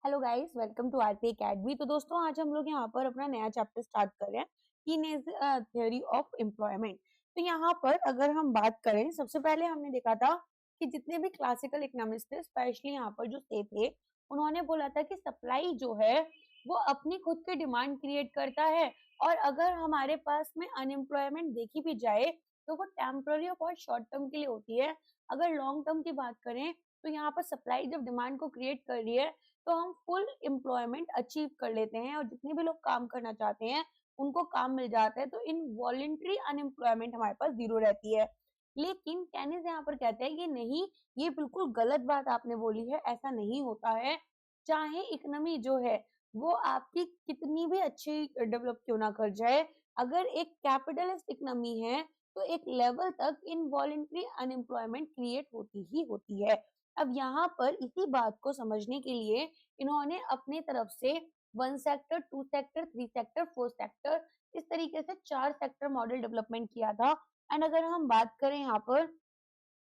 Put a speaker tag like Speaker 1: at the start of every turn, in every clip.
Speaker 1: Hello guys, welcome to RP academy. तो दोस्तों, आज हम लोग यहाँ पर अपना नया चैप्टर स्टार्ट कर रहे हैं, कीनेज थ्योरी ऑफ एम्प्लॉयमेंट। तो यहाँ पर अगर हम बात करें, सबसे पहले हमने देखा था कि जितने भी क्लासिकल इकोनॉमिस्ट थे, स्पेशली यहाँ पर जो थे, उन्होंने बोला था कि सप्लाई जो है वो अपनी खुद की डिमांड क्रिएट करता है, और अगर हमारे पास में अनएम्प्लॉयमेंट देखी भी जाए तो वो टेम्पररी और बहुत शॉर्ट टर्म के लिए होती है। अगर लॉन्ग टर्म की बात करें तो यहाँ पर सप्लाई जब डिमांड को क्रिएट कर रही है तो हम फुल एम्प्लॉयमेंट अचीव कर लेते हैं, और जितने भी लोग काम करना चाहते हैं उनको काम मिल जाता है। तो इन वॉलेंट्री अनएम्प्लॉयमेंट हमारे पास जीरो रहती है। लेकिन केनिस यहाँ पर कहते हैं कि नहीं, ये बिल्कुल गलत बात आपने बोली है, ऐसा नहीं होता है। चाहे इकोनॉमी जो है वो आपकी कितनी भी अच्छी डेवलप क्यों ना कर जाए, अगर एक कैपिटलिस्ट इकोनॉमी है तो एक लेवल तक इनवॉलेंट्री अनएम्प्लॉयमेंट क्रिएट होती ही होती है। अब यहाँ पर इसी बात को समझने के लिए इन्होंने अपने तरफ से 1 सेक्टर, 2 सेक्टर, 3 सेक्टर, 4 सेक्टर, इस तरीके से 4 सेक्टर मॉडल डेवलपमेंट किया था। एंड अगर हम बात करें यहाँ पर,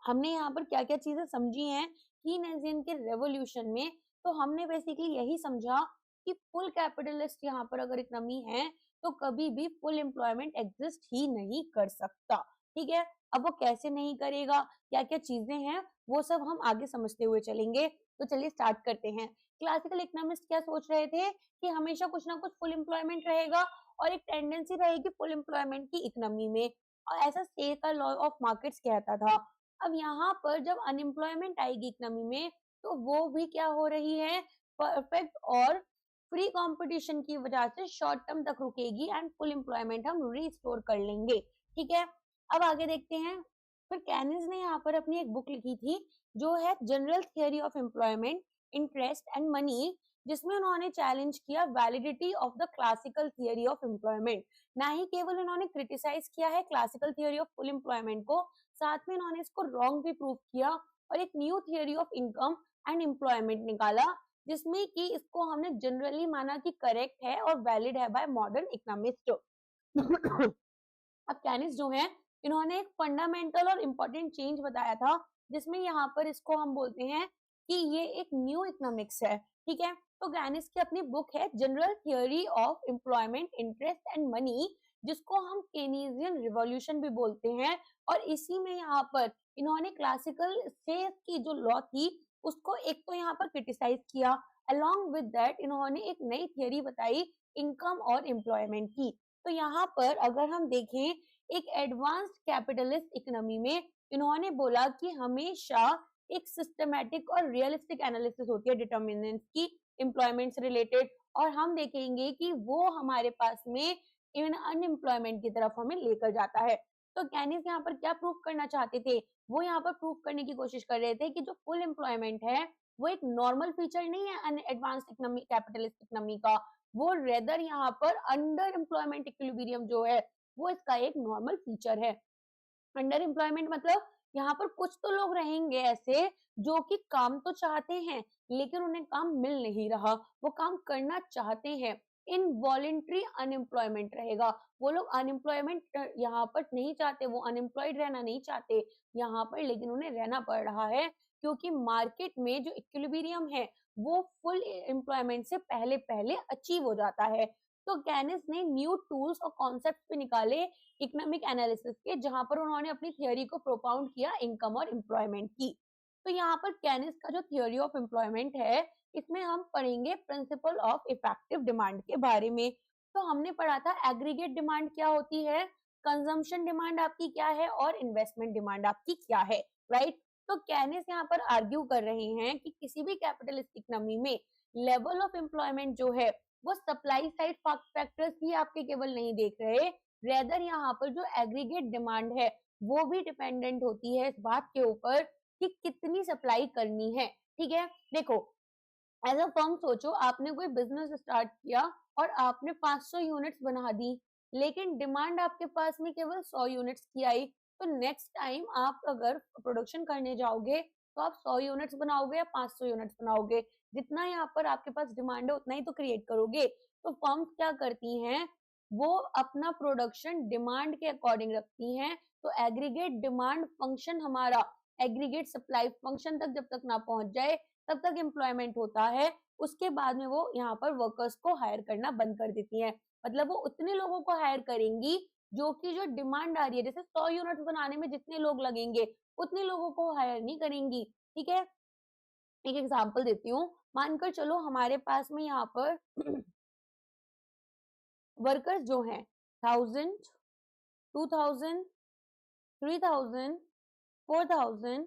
Speaker 1: हमने यहाँ पर क्या-क्या चीजें समझी हैं कीनेसियन के रेवोल्यूशन में, तो हमने बेसिकली यही समझा कि फुल कैपिटलिस्ट यहाँ पर अगर इकोनॉमी है तो कभी भी फुल एम्प्लॉयमेंट एग्जिस्ट ही नहीं कर सकता। ठीक है, अब वो कैसे नहीं करेगा, क्या-क्या चीजें हैं, वो सब हम आगे समझते हुए चलेंगे। तो चलिए स्टार्ट करते हैं। क्लासिकल इकोनॉमिस्ट क्या सोच रहे थे कि हमेशा कुछ ना कुछ फुल एम्प्लॉयमेंट रहेगा और एक टेंडेंसी रहेगी फुल एम्प्लॉयमेंट की इकोनॉमी में, और ऐसा से का लॉ ऑफ मार्केट्स कहता था। अब यहाँ पर जब अनएम्प्लॉयमेंट आएगी इकोनॉमी में तो वो भी क्या हो रही है, परफेक्ट और फ्री कंपटीशन की वजह से शॉर्ट टर्म तक रुकेगी एंड फुल एम्प्लॉयमेंट हम रिस्टोर कर लेंगे। ठीक है, अब आगे देखते हैं। फिर केनिस ने यहाँ पर अपनी एक बुक लिखी थी जो है general theory of employment, interest and money, जिसमें उन्होंने चैलेंज किया validity of the classical theory of employment. ना ही केवल उन्होंने क्रिटिसाइज किया है classical theory of full employment को, साथ में इन्होंने इसको रॉन्ग भी प्रूव किया और एक new theory of income and employment निकाला, जिसमें कि इसको हमने जनरली माना कि करेक्ट है और वैलिड है बाय मॉडर्न इकोनॉमिस्ट। अब केनिस जो है, इन्होंने एक फंडामेंटल और इम्पोर्टेंट चेंज बताया था, जिसमें यहाँ पर इसको हम बोलते हैं कि ये एक न्यू इकोनॉमिक्स है। ठीक है, तो केनिस की अपनी बुक है general theory of employment, interest and money, जिसको हम केनीजियन रिवॉल्यूशन भी बोलते हैं। और इसी में यहाँ पर इन्होंने क्लासिकल से की जो लॉ थी उसको एक तो यहाँ पर क्रिटिसाइज किया, अलोंग विद दैट इन्होंने एक नई थियरी बताई इनकम और एम्प्लॉयमेंट की। तो यहाँ पर अगर हम देखें, एक एडवांस्ड कैपिटलिस्ट इकोनॉमी में इन्होंने बोला कि हमेशा एक सिस्टमैटिक और रियलिस्टिक एनालिसिस होती है डिटर्मिनेंट्स की एम्प्लॉयमेंट से रिलेटेड, और हम देखेंगे कि वो हमारे पास में इवन अनएम्प्लॉयमेंट की तरफ हमें लेकर जाता है। तो केनिस यहाँ पर क्या प्रूव करना चाहते थे, वो यहाँ पर प्रूव करने की कोशिश कर रहे थे कि जो फुल एम्प्लॉयमेंट है वो एक नॉर्मल फीचर नहीं है एडवांस्ड इकोनॉमी, कैपिटलिस्ट इकोनॉमी का, वो रेदर यहाँ पर अंडर एम्प्लॉयमेंट इक्विलिब्रियम जो है वो इसका एक नॉर्मल फीचर है। अंडर एम्प्लॉयमेंट मतलब यहाँ पर कुछ तो लोग रहेंगे ऐसे जो कि काम तो चाहते हैं लेकिन उन्हें काम मिल नहीं रहा, वो काम करना चाहते हैं, इनवॉलेंट्री अनएम्प्लॉयमेंट रहेगा। वो लोग अनएम्प्लॉयमेंट यहाँ पर नहीं चाहते, वो अनएम्प्लॉयड रहना नहीं चाहते यहाँ पर, लेकिन उन्हें रहना पड़ रहा है क्योंकि मार्केट में जो इक्विलिब्रियम है वो फुल एम्प्लॉयमेंट से पहले पहले अचीव हो जाता है। तो केनिस ने न्यू टूल्स और कॉन्सेप्ट पे निकाले इकोनॉमिक एनालिसिस के, जहां पर उन्होंने अपनी थियोरी को प्रोपाउंड किया इनकम और एम्प्लॉयमेंट की। तो यहाँ पर केनिस का जो थियोरी ऑफ एम्प्लॉयमेंट है, इसमें हम पढ़ेंगे प्रिंसिपल ऑफ इफेक्टिव डिमांड के बारे में। तो हमने पढ़ा था एग्रीगेट डिमांड क्या होती है, कंजम्पशन डिमांड आपकी क्या है, और इन्वेस्टमेंट डिमांड आपकी क्या है, राइट। तो केनिस यहाँ पर आर्ग्यू कर रहे हैं कि किसी भी कैपिटलिस्ट इकोनॉमी में लेवल ऑफ एम्प्लॉयमेंट जो है वो सप्लाई साइड फैक्टर्स ही आपके केवल नहीं देख रहे, रेदर यहाँ पर जो एग्रीगेट डिमांड है वो भी डिपेंडेंट होती है इस बात के ऊपर कि कितनी सप्लाई करनी है। ठीक है, देखो एज अ फर्म सोचो, आपने कोई बिजनेस स्टार्ट किया और आपने 500 यूनिट्स बना दी, लेकिन डिमांड आपके पास में केवल 100 यूनिट्स की आई, तो नेक्स्ट टाइम आप अगर प्रोडक्शन करने जाओगे तो आप 100 यूनिट्स बनाओगे या 500 यूनिट्स बनाओगे, जितना यहाँ पर आपके पास डिमांड है उतना ही तो क्रिएट करोगे। तो फर्म्स क्या करती हैं, वो अपना प्रोडक्शन डिमांड के अकॉर्डिंग रखती हैं। तो एग्रीगेट डिमांड फंक्शन हमारा एग्रीगेट सप्लाई फंक्शन तक जब तक ना पहुंच जाए तब तक एम्प्लॉयमेंट होता है, उसके बाद में वो यहाँ पर वर्कर्स को हायर करना बंद कर देती हैं। मतलब वो उतने लोगों को हायर करेंगी जो कि जो डिमांड आ रही है, जैसे 100 यूनिट्स बनाने में जितने लोग लगेंगे उतने लोगों को हायर नहीं करेंगी। ठीक है, एक एग्जांपल देती हूँ। मानकर चलो हमारे पास में यहाँ पर वर्कर्स जो हैं 1000, 2000, 3000, 4000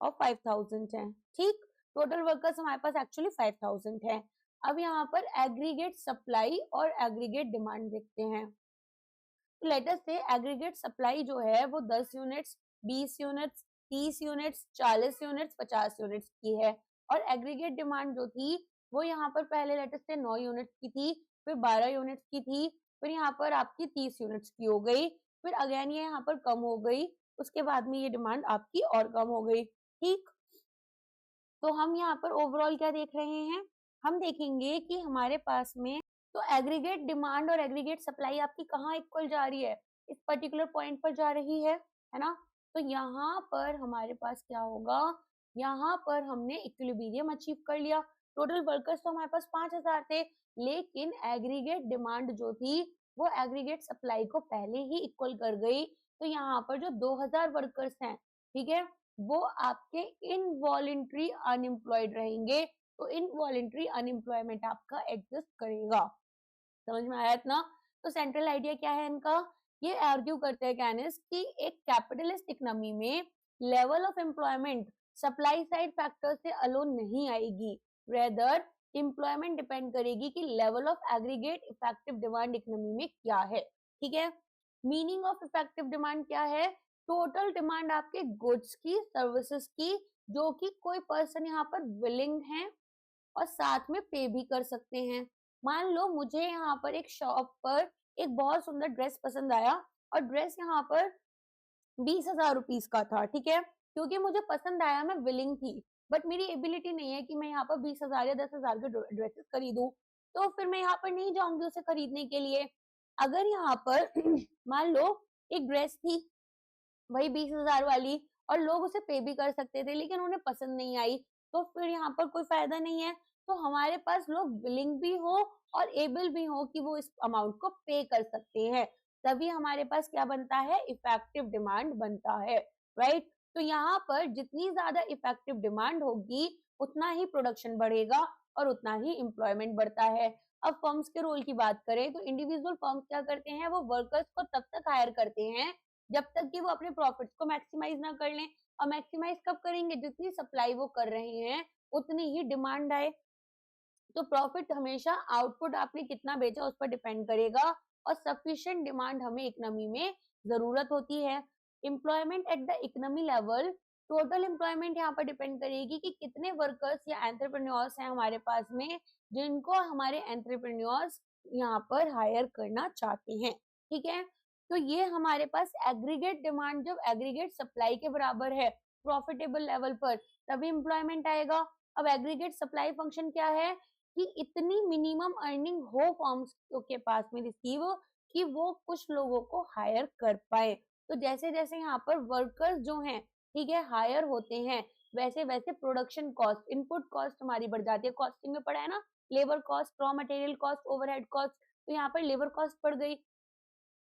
Speaker 1: और 5000 हैं। ठीक, टोटल वर्कर्स हमारे पास एक्चुअली 5000 है। अब यहाँ पर एग्रीगेट सप्लाई और एग्रीगेट डिमांड देखते हैं। लेट अस से एग्रीगेट सप्लाई जो है वो 10 units, 20 units, 30 units, 40 units, 50 units की है। और एग्रीगेट डिमांड जो थी वो यहाँ पर पहले लेट अस से 9 यूनिट्स की थी, फिर 12 यूनिट्स की थी, फिर यहाँ पर आपकी 30 यूनिट्स की हो गई, फिर अगेन ये यहाँ पर कम हो गई, उसके बाद में ये डिमांड आपकी और कम हो गई। ठीक, तो हम यहाँ पर ओवरऑल क्या देख रहे हैं, हम देखेंगे कि हमारे पास में तो एग्रीगेट डिमांड और एग्रीगेट सप्लाई आपकी कहाँ इक्वल जा रही है, इस पर्टिकुलर पॉइंट पर जा रही है ना। तो यहाँ पर हमारे पास क्या होगा, यहाँ पर हमने इक्विलिब्रियम अचीव कर लिया। टोटल वर्कर्स तो हमारे पास 5000 थे, लेकिन एग्रीगेट डिमांड जो थी वो एग्रीगेट सप्लाई को पहले ही इक्वल कर गई। तो यहाँ पर जो 2000 वर्कर्स हैं, ठीक है, वो आपके इनवॉलेंट्री अनएम्प्लॉयड रहेंगे। तो इनवॉलेंट्री अनएम्प्लॉयमेंट आपका एग्जिस्ट करेगा। समझ में आया इतना। तो सेंट्रल आइडिया क्या है इनका, ये आर्ग्यू करते हैं कैनिस कि एक कैपिटलिस्ट इकोनॉमी में level of employment supply side factor से अलोन नहीं आएगी, रेदर एम्प्लॉयमेंट डिपेंड करेगी कि level of aggregate effective demand economy में क्या है। ठीक है, मीनिंग ऑफ इफेक्टिव डिमांड क्या है, टोटल डिमांड आपके गुड्स की, सर्विसेज की, जो कि कोई पर्सन यहाँ पर विलिंग है और साथ में पे भी कर सकते हैं। मान लो मुझे यहाँ पर एक शॉप पर एक बहुत सुंदर ड्रेस पसंद आया और ड्रेस यहाँ पर 20,000 रुपीज का था। ठीक है, क्योंकि मुझे पसंद आया, मैं विलिंग थी, बट मेरी एबिलिटी नहीं है कि मैं यहाँ पर 20,000 या 10,000 के ड्रेसेस खरीदूं, तो फिर मैं यहाँ पर नहीं जाऊंगी उसे खरीदने के लिए। अगर यहाँ पर मान लो एक ड्रेस थी वही 20,000 वाली और लोग उसे पे भी कर सकते थे, लेकिन उन्हें पसंद नहीं आई, तो फिर यहाँ पर कोई फायदा नहीं है। तो हमारे पास लोग विलिंग भी हो और एबल भी हो कि वो इस अमाउंट को पे कर सकते हैं, तभी हमारे पास क्या बनता है, इफेक्टिव डिमांड बनता है। राइट, तो यहाँ पर जितनी ज्यादा इफेक्टिव डिमांड होगी उतना ही प्रोडक्शन बढ़ेगा और उतना ही एम्प्लॉयमेंट बढ़ता है। अब फर्म्स के रोल की बात करें तो इंडिविजुअल फर्म्स क्या करते हैं, वो वर्कर्स को तब तक हायर करते हैं जब तक कि वो अपने प्रॉफिट्स को मैक्सिमाइज ना कर लें। और मैक्सिमाइज कब करेंगे, जितनी सप्लाई वो कर रहे हैं उतनी ही डिमांड आए। तो प्रॉफिट हमेशा आउटपुट आपने कितना बेचा उस पर डिपेंड करेगा, और सफिशिएंट डिमांड हमें इकोनॉमी में जरूरत होती है। Employment at the economy level, total employment यहाँ पर डिपेंड करेगी कि कितने वर्कर्स या एंटरप्रेन्योर्स हैं हमारे पास में जिनको हमारे एंटरप्रेन्योर्स यहाँ पर हायर करना चाहते हैं। ठीक है, तो ये हमारे पास एग्रीगेट डिमांड जब एग्रीगेट सप्लाई के बराबर है प्रॉफिटेबल लेवल पर, तभी एम्प्लॉयमेंट आएगा। अब एग्रीगेट सप्लाई फंक्शन क्या है कि इतनी मिनिमम अर्निंग हो फर्म्स के पास में रिसीव कि वो कुछ लोगों को हायर कर पाए। तो जैसे जैसे यहाँ पर वर्कर्स जो हैं, ठीक है, हायर होते हैं, वैसे वैसे प्रोडक्शन कॉस्ट, इनपुट कॉस्ट हमारी बढ़ जाती है। कॉस्टिंग में पढ़ा है ना, labour cost, raw material cost, overhead cost, तो यहाँ पर लेबर कॉस्ट बढ़ गई।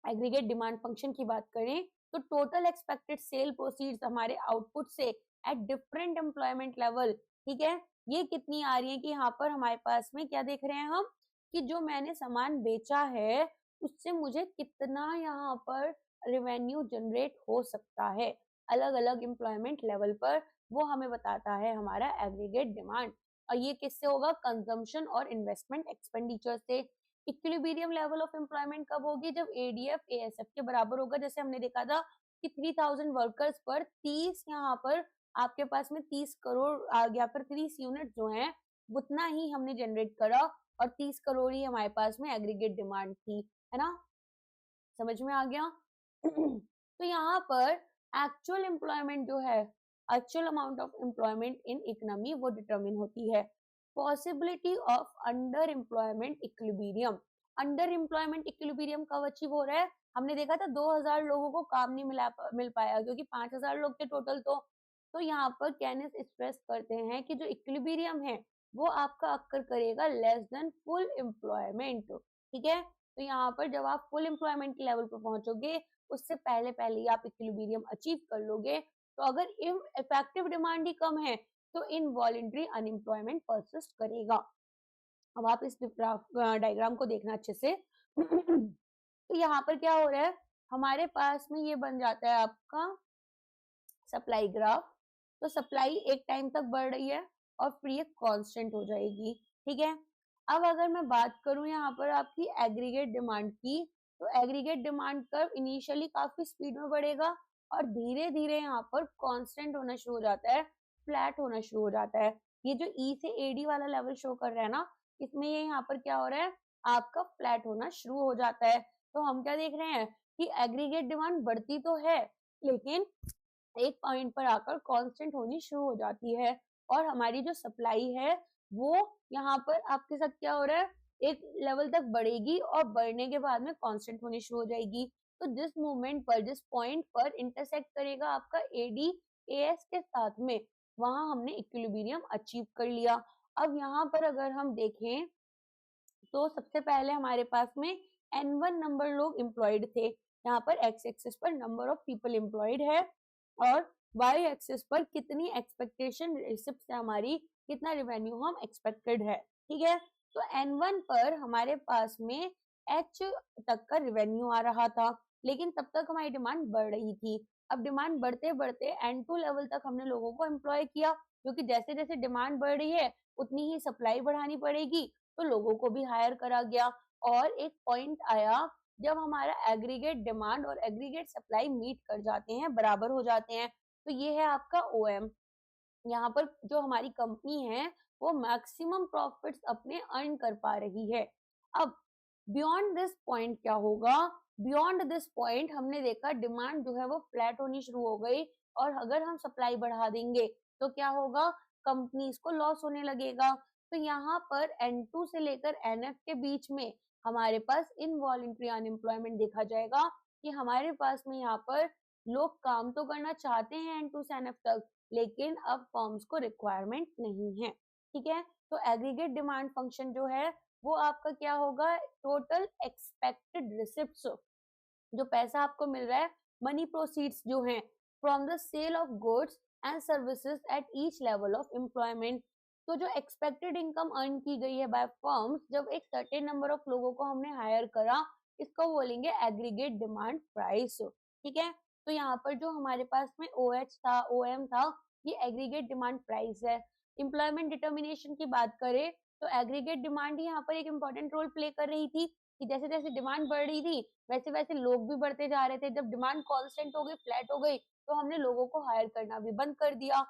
Speaker 1: एग्रीगेट डिमांड फंक्शन की बात करें तो टोटल एक्सपेक्टेड सेल प्रोसीड्स हमारे आउटपुट से एट डिफरेंट एम्प्लॉयमेंट लेवल, ठीक है, ये कितनी आ रही है कि यहाँ पर हमारे पास में क्या देख रहे हैं हम कि जो मैंने सामान बेचा है उससे मुझे कितना यहाँ पर रेवेन्यू जनरेट हो सकता है अलग अलग एम्प्लॉयमेंट लेवल पर, वो हमें बताता है हमारा एग्रीगेट डिमांड। और ये किससे होगा, कंजम्पशन और इन्वेस्टमेंट एक्सपेंडिचर से। इक्विलिब्रियम लेवल ऑफ एम्प्लॉयमेंट कब होगी, जब एडीएफ एएसएफ के बराबर होगा। जैसे हमने देखा था कि 3000 वर्कर्स पर 30 यहाँ पर आपके पास में 30 करोड़ आ गया, पर 30 यूनिट जो है उतना ही हमने जनरेट करा और 30 करोड़ ही हमारे पास में एग्रीगेट डिमांड थी, है ना, समझ में आ गया। तो यहाँ पर एक्चुअल एम्प्लॉयमेंट जो है, actual amount of employment in economy वो डिटरमिन होती है। Possibility of under employment equilibrium, under employment equilibrium कब अचीव हो रहा है, हमने देखा था 2000 लोगों को काम नहीं मिल पाया क्योंकि 5000 लोग थे टोटल। तो यहाँ पर केनिस स्ट्रेस करते हैं कि जो इक्विलिब्रियम है वो आपका अक्कर करेगा लेस देन फुल एम्प्लॉयमेंट, ठीक है। तो यहाँ पर जब आप फुल एम्प्लॉयमेंट के लेवल पर पहुंचोगे, उससे पहले पहले ही आप इक्विलिब्रियम अचीव कर लोगे। तो अगर इफेक्टिव डिमांड ही कम है तो इनवॉलेंट्री अनएम्प्लॉयमेंट परसिस्ट करेगा। अब आप इस डायग्राम को देखना अच्छे से। तो यहाँ पर क्या हो रहा है, हमारे पास में ये बन जाता है आपका सप्लाई ग्राफ। तो सप्लाई एक टाइम तक बढ़ रही है और फिर ये कांस्टेंट हो जाएगी, ठीक है। अब अगर मैं बात करूं यहाँ पर आपकी एग्रीगेट डिमांड की, तो एग्रीगेट डिमांड कर्व इनिशियली काफी स्पीड में बढ़ेगा और धीरे धीरे यहाँ पर कांस्टेंट होना शुरू हो जाता है, फ्लैट होना शुरू हो जाता है। ये जो ई से एडी वाला लेवल शो कर रहा है ना, इसमें ये यहाँ पर क्या हो रहा है, आपका फ्लैट होना शुरू हो जाता है। तो हम क्या देख रहे हैं कि एग्रीगेट डिमांड बढ़ती तो है, लेकिन एक पॉइंट पर आकर कांस्टेंट होनी शुरू हो जाती है और हमारी जो सप्लाई है वो यहाँ पर आपके साथ क्या हो रहा है, एक लेवल तक बढ़ेगी और बढ़ने के बाद में कांस्टेंट होनी शुरू हो जाएगी। तो जिस मूवमेंट पर, जिस पॉइंट पर इंटरसेक्ट करेगा आपका एडी एएस के साथ में, वहां हमने इक्विलिब्रियम अचीव कर लिया। अब यहाँ पर अगर हम देखें तो सबसे पहले हमारे पास में N1 नंबर लोग एम्प्लॉयड थे। यहाँ पर एक्स एक्सिस पर नंबर ऑफ पीपल एम्प्लॉयड है और वाई एक्सिस पर कितनी एक्सपेक्टेशन रिसिप्ट से हमारी, कितना रेवेन्यू हम एक्सपेक्टेड है, ठीक है। तो N1 पर हमारे पास में H तक का रेवेन्यू आ रहा था, लेकिन तब तक हमारी डिमांड बढ़ रही थी। अब डिमांड बढ़ते बढ़ते N2 लेवल तक हमने लोगों को एम्प्लॉय किया, क्योंकि जैसे जैसे डिमांड बढ़ रही है उतनी ही सप्लाई बढ़ानी पड़ेगी, तो लोगों को भी हायर करा गया। और एक पॉइंट आया जब हमारा एग्रीगेट डिमांड और एग्रीगेट सप्लाई मीट कर जाते हैं, बराबर हो जाते हैं, तो ये है आपका ओएम। यहाँ पर जो हमारी कंपनी है वो मैक्सिमम प्रॉफिट्स अपने अर्न कर पा रही है। अब बियॉन्ड दिस पॉइंट क्या होगा, बियॉन्ड दिस पॉइंट हमने देखा डिमांड जो है वो फ्लैट होनी शुरू हो गई और अगर हम सप्लाई बढ़ा देंगे तो क्या होगा, कंपनीज को लॉस होने लगेगा। तो यहाँ पर N2 से लेकर NF के बीच में हमारे पास इनवॉलेंट्री अनएम्प्लॉयमेंट देखा जाएगा कि हमारे पास में यहाँ पर लोग काम तो करना चाहते हैं N2 से NF तक, लेकिन अब फर्म्स को रिक्वायरमेंट नहीं है, ठीक है। तो एग्रीगेट डिमांड फंक्शन जो है वो आपका क्या होगा, टोटल एक्सपेक्टेड रिसिप्ट्स, जो पैसा आपको मिल रहा है, मनी प्रोसीड्स जो हैं from the sale of goods and services at each level of employment. तो जो एक्सपेक्टेड इनकम अर्न की गई है बाय फर्म्स जब एक सर्टेन नंबर ऑफ लोगों को हमने हायर करा, इसको बोलेंगे एग्रीगेट डिमांड प्राइस, ठीक है। तो यहाँ पर जो हमारे पास में OH था, OM था, ये एग्रीगेट डिमांड प्राइस है। एम्प्लॉयमेंट डिटर्मिनेशन की बात करें तो एग्रीगेट डिमांड यहाँ पर एक इंपॉर्टेंट रोल प्ले कर रही थी कि जैसे जैसे डिमांड बढ़ रही थी वैसे वैसे लोग भी बढ़ते जा रहे थे। जब डिमांड कांस्टेंट हो गई, फ्लैट हो गई, तो हमने लोगों को हायर करना भी बंद कर दिया।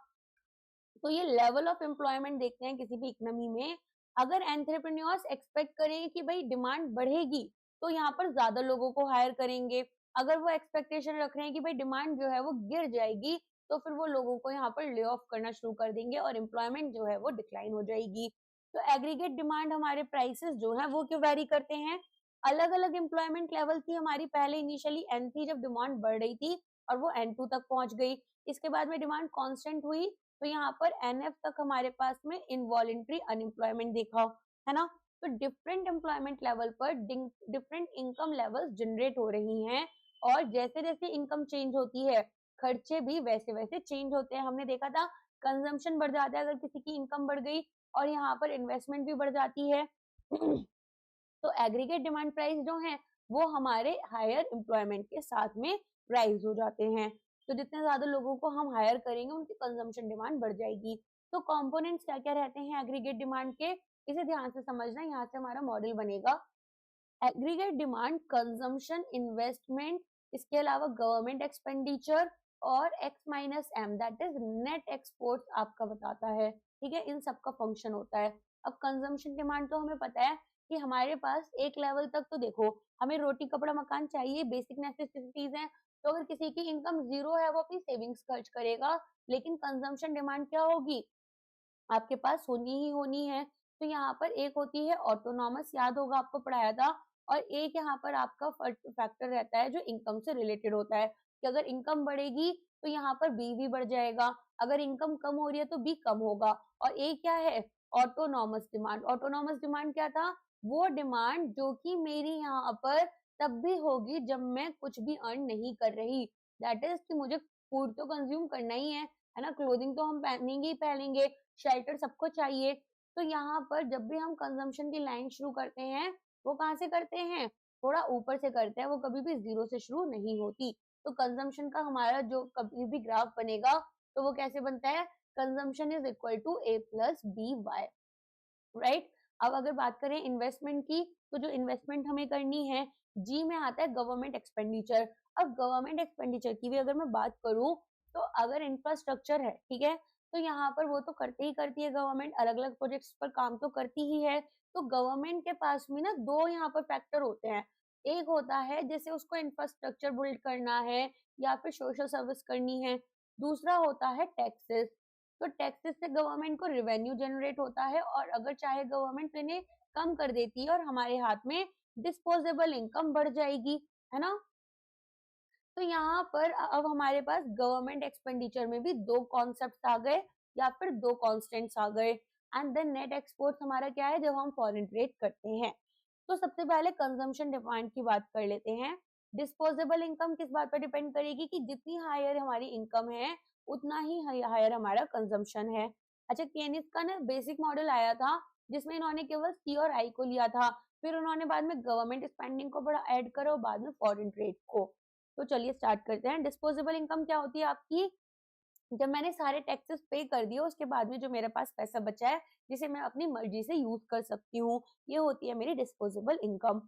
Speaker 1: तो ये लेवल ऑफ एम्प्लॉयमेंट देखते हैं किसी भी इकोनॉमी में। अगर एंटरप्रेन्योर्स एक्सपेक्ट करेंगे कि भाई डिमांड बढ़ेगी तो यहाँ पर ज्यादा लोगों को हायर करेंगे। अगर वो एक्सपेक्टेशन रख रहे हैं कि भाई डिमांड जो है वो गिर जाएगी, तो फिर वो लोगों को यहाँ पर ले ऑफ करना शुरू कर देंगे और एम्प्लॉयमेंट जो है वो डिक्लाइन हो जाएगी। तो एग्रीगेट डिमांड हमारे प्राइसेस जो है वो क्यों वैरी करते हैं, अलग अलग एम्प्लॉयमेंट लेवल थी हमारी। पहले इनिशियली N थी जब डिमांड बढ़ रही थी और वो N2 तक पहुंच गई। इसके बाद में डिमांड कांस्टेंट हुई तो यहाँ पर NF तक हमारे पास में इनवॉलेंट्री अनएम्प्लॉयमेंट देखा, है ना। तो डिफरेंट एम्प्लॉयमेंट लेवल पर डिफरेंट इनकम लेवल्स जनरेट हो रही हैं और जैसे जैसे इनकम चेंज होती है खर्चे भी वैसे वैसे चेंज होते हैं। हमने देखा था कंजम्पशन बढ़ जाता है अगर किसी की इनकम बढ़ गई और यहाँ पर इन्वेस्टमेंट भी बढ़ जाती है। तो एग्रीगेट डिमांड प्राइस जो है वो हमारे हायर एम्प्लॉयमेंट के साथ में राइज हो जाते हैं। तो जितने ज्यादा लोगों को हम हायर करेंगे उनकी कंजम्पशन डिमांड बढ़ जाएगी। तो कंपोनेंट्स क्या क्या रहते हैं एग्रीगेट डिमांड के, इसे ध्यान से समझना, यहाँ से हमारा मॉडल बनेगा। एग्रीगेट डिमांड कंजम्पशन, इन्वेस्टमेंट, इसके अलावा गवर्नमेंट एक्सपेंडिचर और X minus M that is net export आपका बताता है, ठीक है। इन सब का फंक्शन होता है। अब कंजम्पशन डिमांड तो हमें पता है कि हमारे पास एक लेवल तक तो देखो हमें रोटी कपड़ा मकान चाहिए, बेसिक नेसेसिटीज हैं। तो अगर किसी की इनकम जीरो है वो अपनी सेविंग्स खर्च करेगा, लेकिन कंजम्पशन डिमांड क्या होगी, आपके पास होनी ही होनी है। तो यहाँ पर एक होती है ऑटोनॉमस, याद होगा आपको पढ़ाया था, और एक यहाँ पर आपका फैक्टर रहता है जो इनकम से रिलेटेड होता है कि अगर इनकम बढ़ेगी तो यहाँ पर बी भी बढ़ जाएगा, अगर इनकम कम हो रही है तो बी कम होगा। और ए क्या है, ऑटोनॉमस डिमांड। ऑटोनॉमस डिमांड क्या था? वो डिमांड जो कि मेरी यहाँ पर तब भी होगी जब मैं कुछ भी अर्न नहीं कर रही। दैट इज कि मुझे फूड तो कंज्यूम करना ही है ना, क्लोथिंग तो हम पहनेंगे ही पहनेंगे, शेल्टर सबको चाहिए। तो यहाँ पर जब भी हम कंजम्पशन की लाइन शुरू करते हैं, वो कहाँ से करते हैं? थोड़ा ऊपर से करते हैं, वो कभी भी जीरो से शुरू नहीं होती। तो कंजम्पशन का हमारा जो कभी भी ग्राफ बनेगा, तो वो कैसे बनता है? Consumption is equal to A plus B Y, right. अब अगर बात करें इन्वेस्टमेंट की, तो जो इन्वेस्टमेंट हमें करनी है, जी में आता है गवर्नमेंट एक्सपेंडिचर। अब गवर्नमेंट एक्सपेंडिचर की भी अगर मैं बात करूं, तो अगर इंफ्रास्ट्रक्चर है, ठीक है, तो यहाँ पर वो तो करते ही करती है गवर्नमेंट, अलग अलग प्रोजेक्ट्स पर काम तो करती ही है। तो गवर्नमेंट के पास में ना दो यहाँ पर फैक्टर होते हैं। एक होता है जैसे उसको इंफ्रास्ट्रक्चर बिल्ड करना है या फिर सोशल सर्विस करनी है। दूसरा होता है टैक्सेस। तो टैक्सेस से गवर्नमेंट को रेवेन्यू जनरेट होता है, और अगर चाहे गवर्नमेंट तो इन्हें कम कर देती है और हमारे हाथ में डिस्पोजेबल इनकम बढ़ जाएगी, है ना। तो यहाँ पर अब हमारे पास गवर्नमेंट एक्सपेंडिचर में भी दो कॉन्सेप्ट आ गए या फिर दो कॉन्स्टेंट्स आ गए। एंड देन नेट एक्सपोर्ट हमारा क्या है? जब हम फॉरेन ट्रेड करते हैं। तो सबसे पहले कंजम्पशन डिमांड की बात कर लेते हैं। डिस्पोजेबल इनकम किस बात पर डिपेंड करेगी? कि जितनी हायर हमारी इनकम है, उतना ही हायर हमारा कंजम्पशन है। अच्छा, केनिस का ना बेसिक मॉडल आया था, जिसमें इन्होंने केवल सी और आई को लिया था, फिर उन्होंने बाद में गवर्नमेंट स्पेंडिंग को बड़ा ऐड करा और बाद में फॉरेन ट्रेड को। तो चलिए स्टार्ट करते हैं। डिस्पोजेबल इनकम क्या होती है आपकी? जब मैंने सारे टैक्सेस पे कर दिए, उसके बाद में जो मेरे पास पैसा बचा है, जिसे मैं अपनी मर्जी से यूज कर सकती हूँ, ये होती है मेरी डिस्पोजेबल इनकम।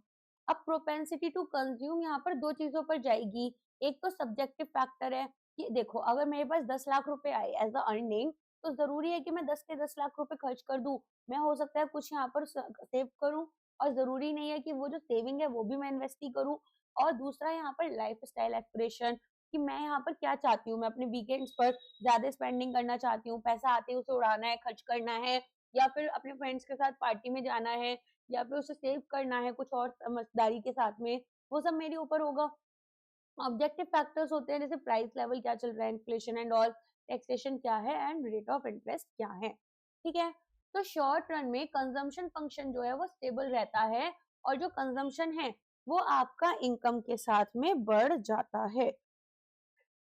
Speaker 1: अब प्रोपेंसिटी टू कंज्यूम यहाँ पर दो चीजों पर जाएगी। एक तो सब्जेक्टिव फैक्टर है कि देखो, अगर मेरे पास 10 लाख रुपए आए एज अ अर्निंग, तो जरूरी है कि मैं 10 के 10 लाख रुपए खर्च कर दूं। मैं हो सकता है कुछ यहाँ पर सेव करूं, और जरूरी नहीं है कि वो जो सेविंग है वो भी मैं इन्वेस्ट ही करूं। और दूसरा यहाँ पर लाइफ स्टाइल एस्पिरेशन, कि मैं यहाँ पर क्या चाहती हूँ, मैं अपने वीकेंड्स पर ज्यादा स्पेंडिंग करना चाहती हूँ, पैसा आते ही उसे उड़ाना है, खर्च करना है, या फिर अपने फ्रेंड्स के साथ पार्टी में जाना है, या फिर उसे सेव करना है कुछ और समझदारी के साथ में, वो सब मेरे ऊपर होगा। ऑब्जेक्टिव फैक्टर्स होते हैं जैसे प्राइस लेवल क्या चल रहा है, इन्फ्लेशन एंड ऑल, टैक्सेशन क्या है, एंड रेट ऑफ इंटरेस्ट क्या है, ठीक है। तो शॉर्ट रन में कंजम्पशन फंक्शन जो है वो स्टेबल रहता है, और जो कंजम्पशन है वो आपका इनकम के साथ में बढ़ जाता है।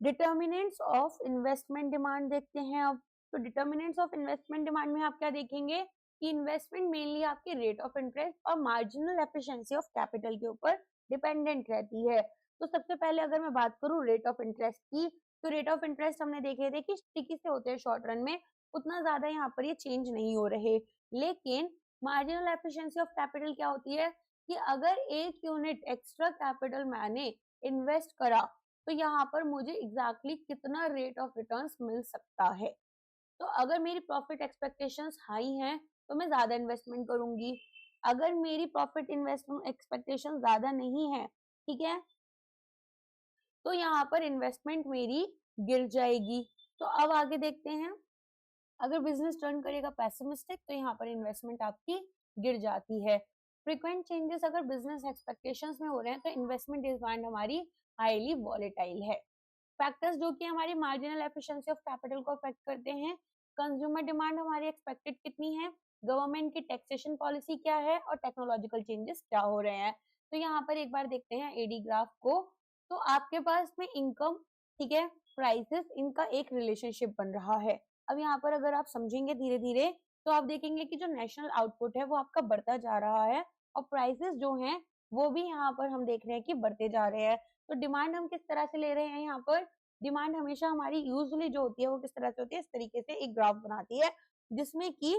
Speaker 1: डिटर्मिनेंट्स ऑफ इन्वेस्टमेंट डिमांड देखते हैं अब। तो डिटर्मिनेंट्स ऑफ इन्वेस्टमेंट डिमांड में आप क्या देखेंगे? कि इन्वेस्टमेंट मेनली आपकी रेट ऑफ इंटरेस्ट और मार्जिनल एफिशिएंसी ऑफ कैपिटल के ऊपर डिपेंडेंट रहती है। तो सबसे पहले अगर मैं बात करूं रेट ऑफ इंटरेस्ट की, तो रेट ऑफ इंटरेस्ट हमने देखे थे कि स्टिकी से होते हैं शॉर्ट रन में, उतना ज्यादा यहाँ पर ये चेंज नहीं हो रहे। लेकिन मार्जिनल एफिशिएंसी ऑफ कैपिटल क्या होती है? कि अगर एक यूनिट एक्स्ट्रा कैपिटल मैंने इन्वेस्ट करा, तो यहाँ पर मुझे एग्जैक्टली कितना रेट ऑफ रिटर्न्स मिल सकता है। तो अगर मेरी प्रॉफिट एक्सपेक्टेशंस हाई हैं, तो मैं ज्यादा इन्वेस्टमेंट करूंगी। अगर मेरी प्रॉफिट इन्वेस्टमेंट एक्सपेक्टेशन ज्यादा नहीं है, ठीक है, तो यहाँ पर इन्वेस्टमेंट मेरी गिर जाएगी। तो अब आगे देखते हैं। अगर बिजनेस टर्न करेगा पैसिमिस्टिक, तो यहाँ पर इन्वेस्टमेंट आपकी गिर जाती है। फ्रीक्वेंट चेंजेस अगर बिजनेस एक्सपेक्टेशंस में हो रहे हैं, तो इन्वेस्टमेंट डिमांड हमारी हाईली वॉलेटाइल है। फैक्टर्स जो कि हमारी मार्जिनल एफिशिएंसी ऑफ कैपिटल को अफेक्ट करते हैं। कंज्यूमर डिमांड हमारी एक्सपेक्टेड कितनी है, गवर्नमेंट की टैक्सेशन पॉलिसी क्या है, और टेक्नोलॉजिकल चेंजेस क्या हो रहे हैं। तो यहाँ पर एक बार देखते हैं एडी ग्राफ को। तो आपके पास में इनकम, ठीक है, प्राइसेस, इनका एक रिलेशनशिप बन रहा है। अब यहाँ पर अगर आप समझेंगे धीरे धीरे, तो आप देखेंगे कि जो नेशनल आउटपुट है वो आपका बढ़ता जा रहा है, और प्राइसेस जो हैं वो भी यहाँ पर हम देख रहे हैं कि बढ़ते जा रहे हैं। तो डिमांड हम किस तरह से ले रहे हैं? यहाँ पर डिमांड हमेशा हमारी यूजुअली जो होती है वो किस तरह से होती है? इस तरीके से एक ग्राफ बनाती है, जिसमें कि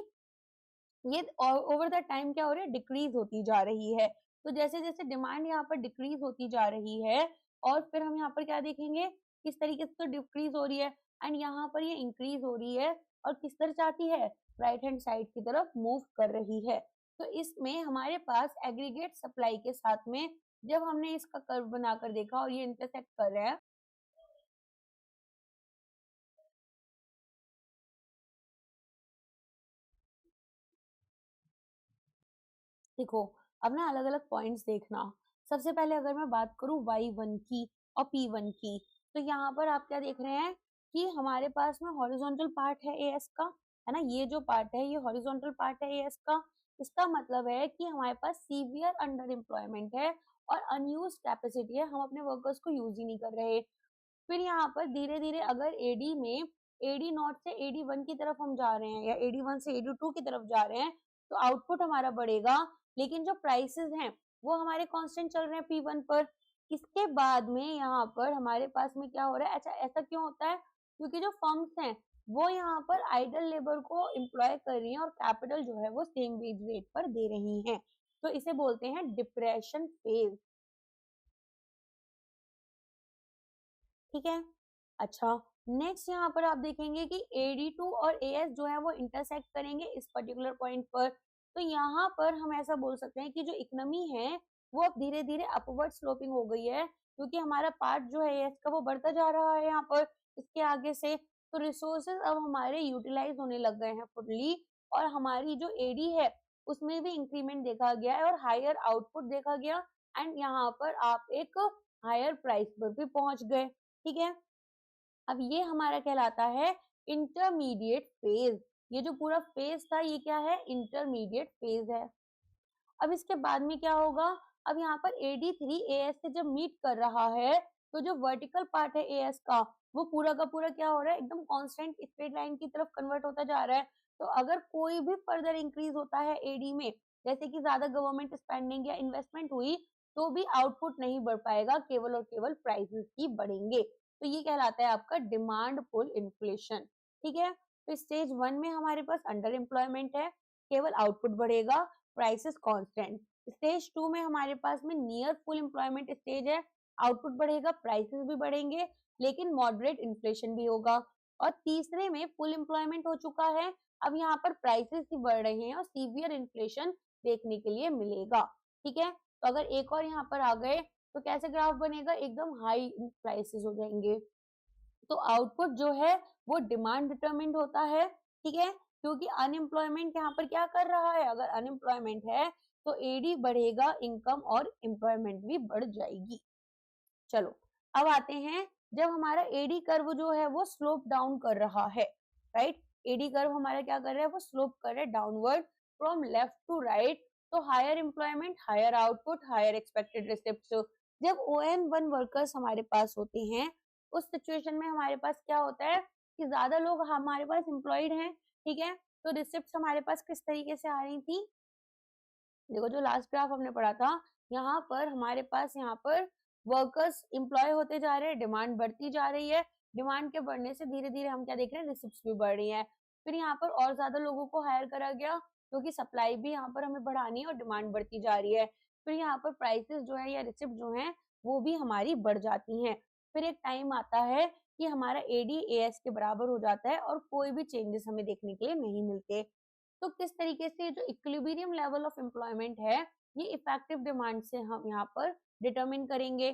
Speaker 1: ये ओवर द टाइम क्या हो रहा है? डिक्रीज होती जा रही है। तो जैसे जैसे डिमांड यहाँ पर डिक्रीज होती जा रही है, और फिर हम यहाँ पर क्या देखेंगे? किस तरीके से तो डिक्रीज हो रही है, एंड यहाँ पर ये इंक्रीज हो रही है, और किस तरह चाहती है? राइट हैंड साइड की तरफ मूव कर रही है। तो इसमें हमारे पास एग्रीगेट सप्लाई के साथ में जब हमने इसका कर्व बनाकर देखा और ये इंटरसेक्ट कर रहा है, देखो, अब ना अलग अलग पॉइंट्स देखना। सबसे पहले अगर मैं बात करूं y1 की और p1 की, तो यहाँ पर आप क्या देख रहे हैं? कि हमारे पास में हॉरिजॉन्टल पार्ट है एएस का, है ना, ये जो पार्ट है ये हॉरिजॉन्टल पार्ट है एएस का। इसका मतलब है कि हमारे पास सीवियर अंडर एम्प्लॉयमेंट है और अनयूज्ड कैपेसिटी है, हम अपने वर्कर्स को यूज ही नहीं कर रहे। फिर यहाँ पर धीरे धीरे अगर एडी में एडी नॉट से एडी वन की तरफ हम जा रहे हैं या एडी वन से एडी टू की तरफ जा रहे हैं तो आउटपुट हमारा बढ़ेगा, लेकिन जो प्राइसेस हैं वो हमारे कांस्टेंट चल रहे हैं पी वन पर। इसके बाद में यहाँ पर हमारे पास में क्या हो रहा है, अच्छा ऐसा क्यों होता है, क्योंकि जो फर्म्स हैं वो यहाँ पर आइडल लेबर को एम्प्लॉय कर रही हैं और कैपिटल जो है वो सेम वेज रेट पर दे रही हैं, तो इसे बोलते हैं डिप्रेशन फेज। ठीक है। अच्छा, नेक्स्ट यहाँ पर आप देखेंगे कि AD2 और AS जो है वो इंटरसेक्ट करेंगे इस पर्टिकुलर पॉइंट पर। तो यहाँ पर हम ऐसा बोल सकते हैं कि जो इकोनॉमी है वो अब धीरे धीरे अपवर्ड स्लोपिंग हो गई है, क्योंकि हमारा पार्ट जो है AS का वो बढ़ता जा रहा है यहाँ पर इसके आगे से। तो रिसोर्सेज अब हमारे यूटिलाइज होने लग गए हैं फुल्ली, और हमारी जो AD है उसमें भी इंक्रीमेंट देखा गया है और हायर आउटपुट देखा गया, एंड यहाँ पर आप एक हायर प्राइस पर भी पहुंच गए। ठीक है। अब ये हमारा कहलाता है इंटरमीडिएट फेज। ये जो पूरा फेज था ये क्या है, इंटरमीडिएट फेज है। अब इसके बाद में क्या होगा, अब यहाँ पर AD3 AS से जब मीट कर रहा है तो जो वर्टिकल पार्ट है AS का वो पूरा का पूरा क्या हो रहा है, एकदम कांस्टेंट स्ट्रेट लाइन की तरफ कन्वर्ट होता जा रहा है। तो अगर कोई भी फर्दर इंक्रीज होता है AD में, जैसे कि ज्यादा गवर्नमेंट स्पेंडिंग या इन्वेस्टमेंट हुई, तो भी आउटपुट नहीं बढ़ पाएगा, केवल और केवल प्राइसेस ही बढ़ेंगे। तो ये कहलाता है आपका डिमांड पुल इन्फ्लेशन। ठीक है। तो स्टेज वन में हमारे पास अंडर एम्प्लॉयमेंट है, केवल आउटपुट बढ़ेगा, प्राइसेस कांस्टेंट। स्टेज टू में हमारे पास में नियर फुल एम्प्लॉयमेंट स्टेज है, आउटपुट बढ़ेगा, प्राइसेस भी बढ़ेंगे, लेकिन मॉडरेट इन्फ्लेशन भी होगा। और तीसरे में फुल एम्प्लॉयमेंट हो चुका है, अब यहाँ पर प्राइसेस ही बढ़ रहे हैं और सीवियर इन्फ्लेशन देखने के लिए मिलेगा। ठीक है। तो अगर एक और यहाँ पर आ गए तो कैसे ग्राफ बनेगा, एकदम हाई प्राइसेस हो जाएंगे। तो आउटपुट जो है वो डिमांड डिटरमिन्ड होता है। ठीक है। क्योंकि अनएम्प्लॉयमेंट यहाँ पर क्या कर रहा है, अगर अनएम्प्लॉयमेंट है तो एडी बढ़ेगा, इनकम और एम्प्लॉयमेंट भी बढ़ जाएगी। चलो अब आते हैं, जब हमारा एडी कर्व जो है वो स्लोप डाउन कर रहा है, राइट, एडी कर्व हमारा क्या कर रहा है, वो स्लोप कर रहा है downward from left to right. तो higher employment, higher output, higher expected receipt. जब ON1 वर्कर्स हमारे पास होते हैं उस सिचुएशन में हमारे पास क्या होता है कि ज्यादा लोग हमारे पास एम्प्लॉयड हैं। ठीक है। तो रिसिप्ट हमारे पास किस तरीके से आ रही थी, देखो जो लास्ट ग्राफ हमने पढ़ा था, यहाँ पर हमारे पास यहाँ पर वर्कर्स एम्प्लॉय होते जा रहे हैं, डिमांड बढ़ती जा रही है, डिमांड के बढ़ने से धीरे धीरे हम क्या देख रहे हैं, रिसिप्ट्स भी बढ़ रही है। फिर यहाँ पर और ज्यादा लोगों को हायर करा गया, क्योंकि सप्लाई भी यहाँ पर हमें बढ़ानी है और डिमांड बढ़ती जा रही है। फिर यहाँ पर प्राइसेस जो है या रिसिप्ट जो है वो भी हमारी बढ़ जाती हैं। फिर एक टाइम आता है कि हमारा AD AS के बराबर हो जाता है और कोई भी चेंजेस हमें देखने के लिए नहीं मिलते। तो किस तरीके से जो इक्विलिब्रियम लेवल ऑफ एम्प्लॉयमेंट है ये इफेक्टिव डिमांड से हम यहाँ पर डिटरमिन करेंगे।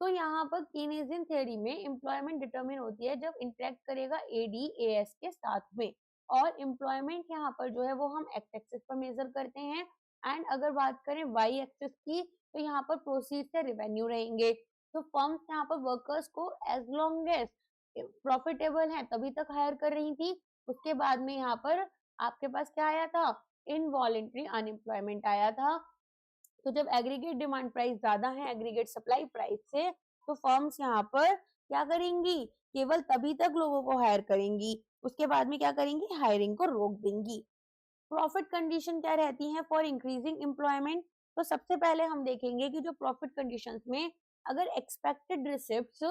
Speaker 1: तो यहाँ पर कीनेसियन थ्योरी में एम्प्लॉयमेंट डिटरमिन होती है जब इंटरेक्ट करेगा AD AS के साथ में, और एम्प्लॉयमेंट यहाँ पर जो है वो हम एक्स एक्सिस पर मेजर करते हैं, एंड अगर बात करें वाई एक्सिस की तो यहाँ पर प्रोसीड से रेवेन्यू रहेंगे। तो फर्म्स यहाँ पर वर्कर्स को एज लॉन्ग एज प्रॉफिटेबल है तभी तक हायर कर रही थी। उसके बाद में यहाँ पर आपके पास क्या आया था, इनवॉलेंट्री अनएम्प्लॉयमेंट आया था। तो जब एग्रीगेट डिमांड प्राइस ज्यादा है एग्रीगेट सप्लाई प्राइस से, तो फर्म्स यहाँ पर क्या करेंगी, केवल तभी तक लोगों को हायर करेंगी, उसके बाद में क्या करेंगी, हायरिंग को रोक देंगी। प्रॉफिट कंडीशन क्या रहती है फॉर इंक्रीजिंग एम्प्लॉयमेंट, तो सबसे पहले हम देखेंगे कि जो प्रॉफिट कंडीशंस में अगर expected receipts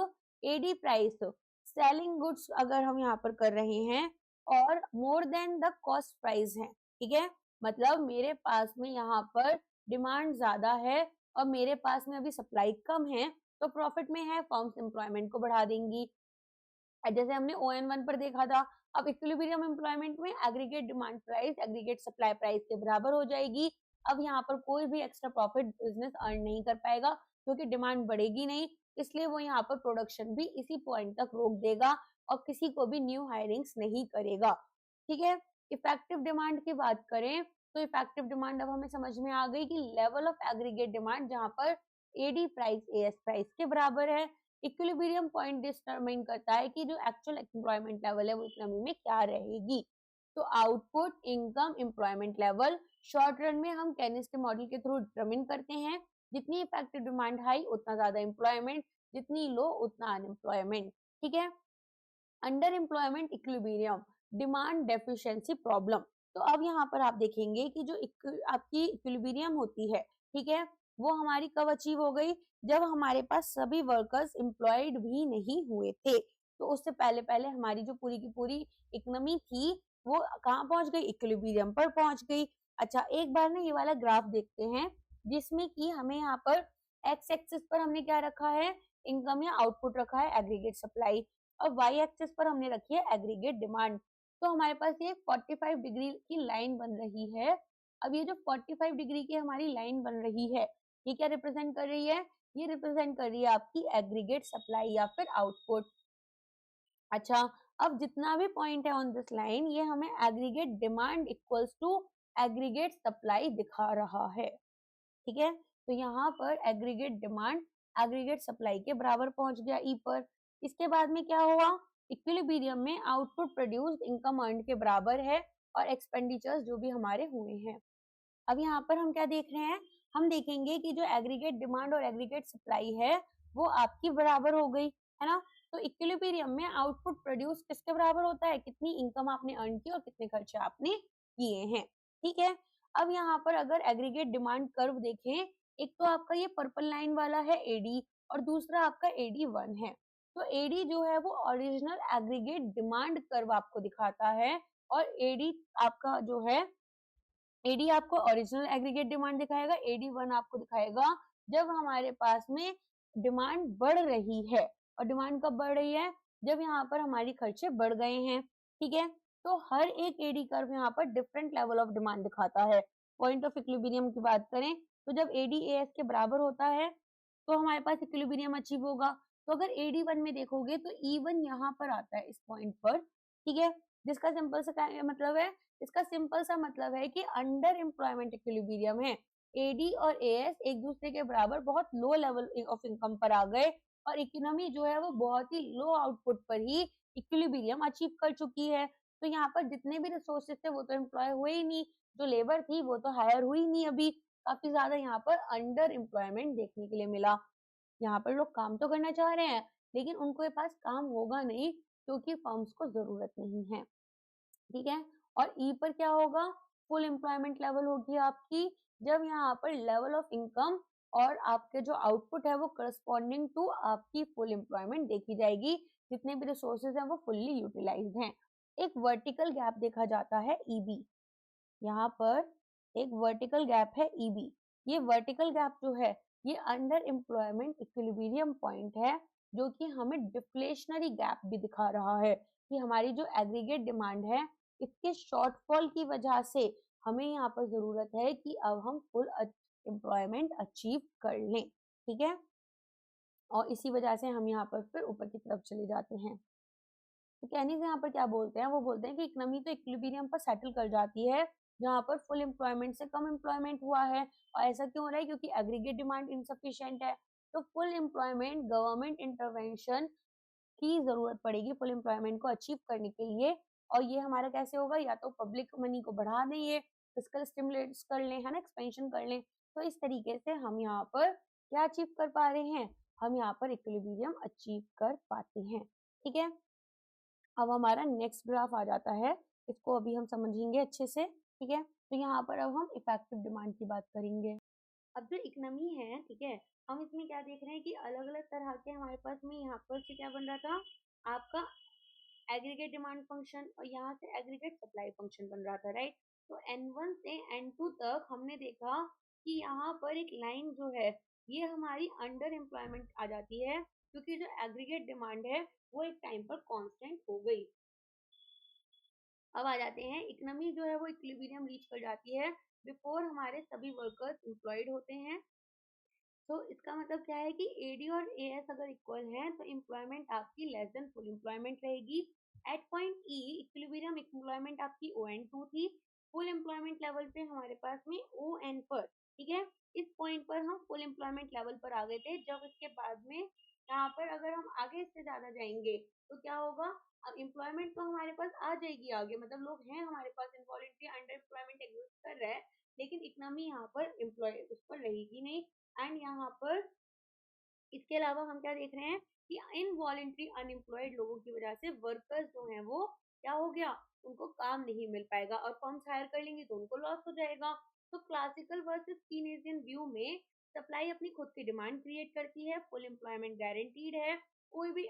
Speaker 1: AD price selling goods अगर हम यहाँ पर कर रहे हैं और more than the cost price है, ठीक है, मतलब मेरे पास में यहाँ पर डिमांड ज्यादा है और मेरे पास में अभी सप्लाई कम है, तो प्रॉफिट में है, फर्म्स एम्प्लॉयमेंट को बढ़ा देंगी। जैसे हमने ON1 पर देखा था। अब इक्विलिब्रियम एम्प्लॉयमेंट में aggregate demand price aggregate supply price के बराबर हो जाएगी। अब यहाँ पर कोई भी एक्स्ट्रा प्रॉफिट बिजनेस अर्न नहीं कर पाएगा, क्योंकि डिमांड बढ़ेगी नहीं, इसलिए वो यहाँ पर प्रोडक्शन भी इसी पॉइंट तक रोक देगा और किसी को भी न्यू हायरिंग्स नहीं करेगा। ठीक है। इफेक्टिव डिमांड की बात करें तो इफेक्टिव डिमांड अब हमें समझ में आ गई कि लेवल ऑफ एग्रीगेट डिमांड जहाँ पर AD प्राइस AS प्राइस के बराबर है। इक्विलिब्रियम पॉइंट डिटरमाइन करता है कि जो एक्चुअल एम्प्लॉयमेंट लेवल है वो इकोनॉमी में क्या रहेगी। तो output, income, employment level short run में हम केनिस के मॉडल के थ्रू डिटरमिन करते हैं। जितनी इफेक्टिव डिमांड हाई उतना ज्यादा एम्प्लॉयमेंट, जितनी लो उतना अनएम्प्लॉयमेंट। ठीक है। Under employment equilibrium, demand deficiency problem. तो अब यहाँ पर आप देखेंगे कि जो आपकी इक्विलिब्रियम होती है, ठीक है, वो हमारी कब अचीव हो गई, जब हमारे पास सभी वर्कर्स एम्प्लॉयड भी नहीं हुए थे। तो उससे पहले पहले हमारी जो पूरी की पूरी इकोनॉमी थी वो कहाँ पहुंच गई, इक्विलिब्रियम पर पहुंच गई। अच्छा, एक बार ना ये वाला ग्राफ देखते हैं जिसमें कि हमें यहाँ पर एक्स एक्सिस पर हमने क्या रखा है, इनकम या आउटपुट रखा है, एग्रीगेट सप्लाई, और वाई एक्सिस पर हमने रखी है एग्रीगेट डिमांड। तो हमारे पास ये 45 डिग्री की लाइन बन रही है। अब ये जो 45 डिग्री की हमारी लाइन बन रही है, ये क्या रिप्रेजेंट कर रही है, ये रिप्रेजेंट कर रही है आपकी एग्रीगेट सप्लाई या फिर आउटपुट। अच्छा, अब जितना भी पॉइंट है ऑन दिस लाइन, ये हमें aggregate demand equals to aggregate supply दिखा रहा है। ठीक है, तो यहाँ पर एग्रीगेट डिमांड एग्रीगेट सप्लाई के बराबर पहुंच गया ई पर। इसके बाद में क्या हुआ, इक्विलिब्रियम में आउटपुट प्रोड्यूस्ड इनकम अर्न्ड के बराबर है और एक्सपेंडिचर्स जो भी हमारे हुए हैं। अब यहाँ पर हम क्या देख रहे हैं, हम देखेंगे कि जो एग्रीगेट डिमांड और एग्रीगेट सप्लाई है वो आपकी बराबर हो गई है ना। तो इक्विलिब्रियम में आउटपुट प्रोड्यूस किसके बराबर होता है, कितनी इनकम आपने अर्न की और कितने खर्चे आपने किए हैं। ठीक है, अब यहाँ पर अगर एग्रीगेट डिमांड कर्व देखें, एक तो आपका ये पर्पल लाइन वाला है एडी और दूसरा आपका एडी 1 है। तो एडी जो है वो ओरिजिनल एग्रीगेट डिमांड कर्व आपको दिखाता है और एडी आपका जो है, एडी आपको ओरिजिनल एग्रीगेट डिमांड दिखाएगा, एडी 1 आपको दिखाएगा जब हमारे पास में डिमांड बढ़ रही है। और डिमांड कब बढ़ रही है, जब यहाँ पर हमारी खर्चे बढ़ गए हैं। ठीक है, तो हर एक एडी कर्व यहाँ पर डिफरेंट लेवल ऑफ डिमांड दिखाता है। पॉइंट ऑफ इक्विलिब्रियम की बात करें तो जब एडी एएस के बराबर होता है तो हमारे पास इक्विलिब्रियम अचीव होगा। तो अगर एडी 1 में देखोगे तो ई1 यहाँ पर आता है इस पॉइंट पर। ठीक है, जिसका सिंपल सा मतलब है, इसका सिंपल सा मतलब है कि अंडर एम्प्लॉयमेंट इक्विलिब्रियम है, एडी और एएस एक दूसरे के बराबर बहुत लो लेवल ऑफ इनकम पर आ गए और इकोनॉमी जो है वो बहुत ही लो आउटपुट पर ही इक्विलिब्रियम अचीव कर चुकी है। तो यहाँ पर जितने भी रिसोर्सेज थे वो तो एम्प्लॉय हुए ही नहीं, जो लेबर थी वो तो हायर हुई नहीं, अभी काफी ज्यादा यहाँ पर अंडर एम्प्लॉयमेंट देखने के लिए मिला। यहाँ पर लोग काम तो करना चाह रहे हैं लेकिन उनके पास काम होगा नहीं क्योंकि फर्म्स को जरूरत नहीं है। ठीक है, और ई पर क्या होगा, फुल एम्प्लॉयमेंट लेवल होगी आपकी, जब यहाँ पर लेवल ऑफ इनकम और आपके जो आउटपुट है वो करस्पॉन्डिंग टू आपकी फुल एम्प्लॉयमेंट देखी जाएगी, जितने भी रिसोर्सेज हैं वो फुल्ली यूटिलाइज्ड हैं। एक वर्टिकल गैप देखा जाता है ईबी, यहाँ पर एक वर्टिकल गैप है ईबी। ये वर्टिकल गैप जो है ये अंडर एम्प्लॉयमेंट इक्विलिब्रियम पॉइंट है, जो कि हमें डिफ्लेशनरी गैप भी दिखा रहा है कि हमारी जो एग्रीगेट डिमांड है इसके शॉर्टफॉल की वजह से हमें यहाँ पर जरूरत है कि अब हम फुल एम्प्लॉयमेंट अचीव कर लें। ठीक है, और इसी वजह से हम यहाँ पर फिर ऊपर की तरफ चले जाते हैं। तो कहने से यहाँ पर क्या बोलते हैं, वो बोलते हैं कि इकोनॉमी तो इक्विलिब्रियम पर सेटल कर जाती है जहाँ पर फुल एम्प्लॉयमेंट से कम एम्प्लॉयमेंट हुआ है। और ऐसा क्यों हो रहा है, क्योंकि एग्रीगेट डिमांड इनसफिशिएंट है। तो फुल एम्प्लॉयमेंट गवर्नमेंट इंटरवेंशन की जरूरत पड़ेगी फुल एम्प्लॉयमेंट को अचीव करने के लिए। और ये हमारा कैसे होगा, या तो पब्लिक मनी को बढ़ा दें, ये फिस्कल स्टिमुलेट्स कर लें, है ना, एक्सपेंशन कर लें। तो इस तरीके से हम यहाँ पर क्या अचीव कर पा रहे हैं, हम यहाँ पर इक्विलिब्रियम अचीव कर पाते हैं। ठीक है, अब हमारा नेक्स्ट ग्राफ आ जाता है, इसको अभी हम समझेंगे अच्छे से। ठीक है, तो यहाँ पर अब हम इफेक्टिव डिमांड की बात करेंगे। अब जो इकोनॉमी है, ठीक है, हम इसमें क्या देख रहे हैं कि अलग अलग तरह के हमारे पास में यहाँ पर से क्या बन रहा था, आपका एग्रीगेट डिमांड फंक्शन और यहाँ से एग्रीगेट सप्लाई फंक्शन बन रहा था, राइट। तो N1 से N2 तक हमने देखा कि यहाँ पर एक लाइन जो है ये हमारी अंडर एम्प्लॉयमेंट आ जाती है क्योंकि जो एग्रीगेट डिमांड है वो एक टाइम पर कांस्टेंट हो गई। अब आ जाते हैं, इकोनॉमी जो है वो इक्विलिब्रियम रीच कर जाती है बिफोर हमारे सभी वर्कर्स एम्प्लॉयड होते हैं। तो इसका मतलब क्या है कि एडी और एएस अगर इक्वल हैं तो एम्प्लॉयमेंट आपकी लेस देन फुल एम्प्लॉयमेंट रहेगी। At point E equilibrium employment आपकी ON2 थी। फुल एम्प्लॉयमेंट लेवल पे हमारे पास में ON पर ठीक है। इस पॉइंट पर हम फुल एम्प्लॉयमेंट लेवल पर आ गए थे। जब इसके बाद में यहाँ पर अगर हम आगे इससे ज्यादा जाएंगे तो क्या होगा, अब एम्प्लॉयमेंट तो हमारे पास आ जाएगी आगे, मतलब लोग हैं हमारे पास, इनवॉलंटरी अंडर एम्प्लॉयमेंट एग्जिस्ट कर रहा है, लेकिन इकोनॉमी यहाँ पर एम्प्लॉय उस पर रहेगी नहीं। एंड यहाँ पर इसके अलावा हम क्या देख रहे हैं कि इनवॉलेंट्री अनएम्प्लॉयड लोगों की वजह से वर्कर्स जो हैं वो क्या हो गया, उनको काम नहीं मिल पाएगा और फर्म्स हायर कर लेंगी तो उनको लॉस हो जाएगा। तो क्लासिकल वर्सेस कीनेसियन व्यू में सप्लाई अपनी खुद की डिमांड क्रिएट करती है, फुल एम्प्लॉयमेंट गारंटीड है, कोई भी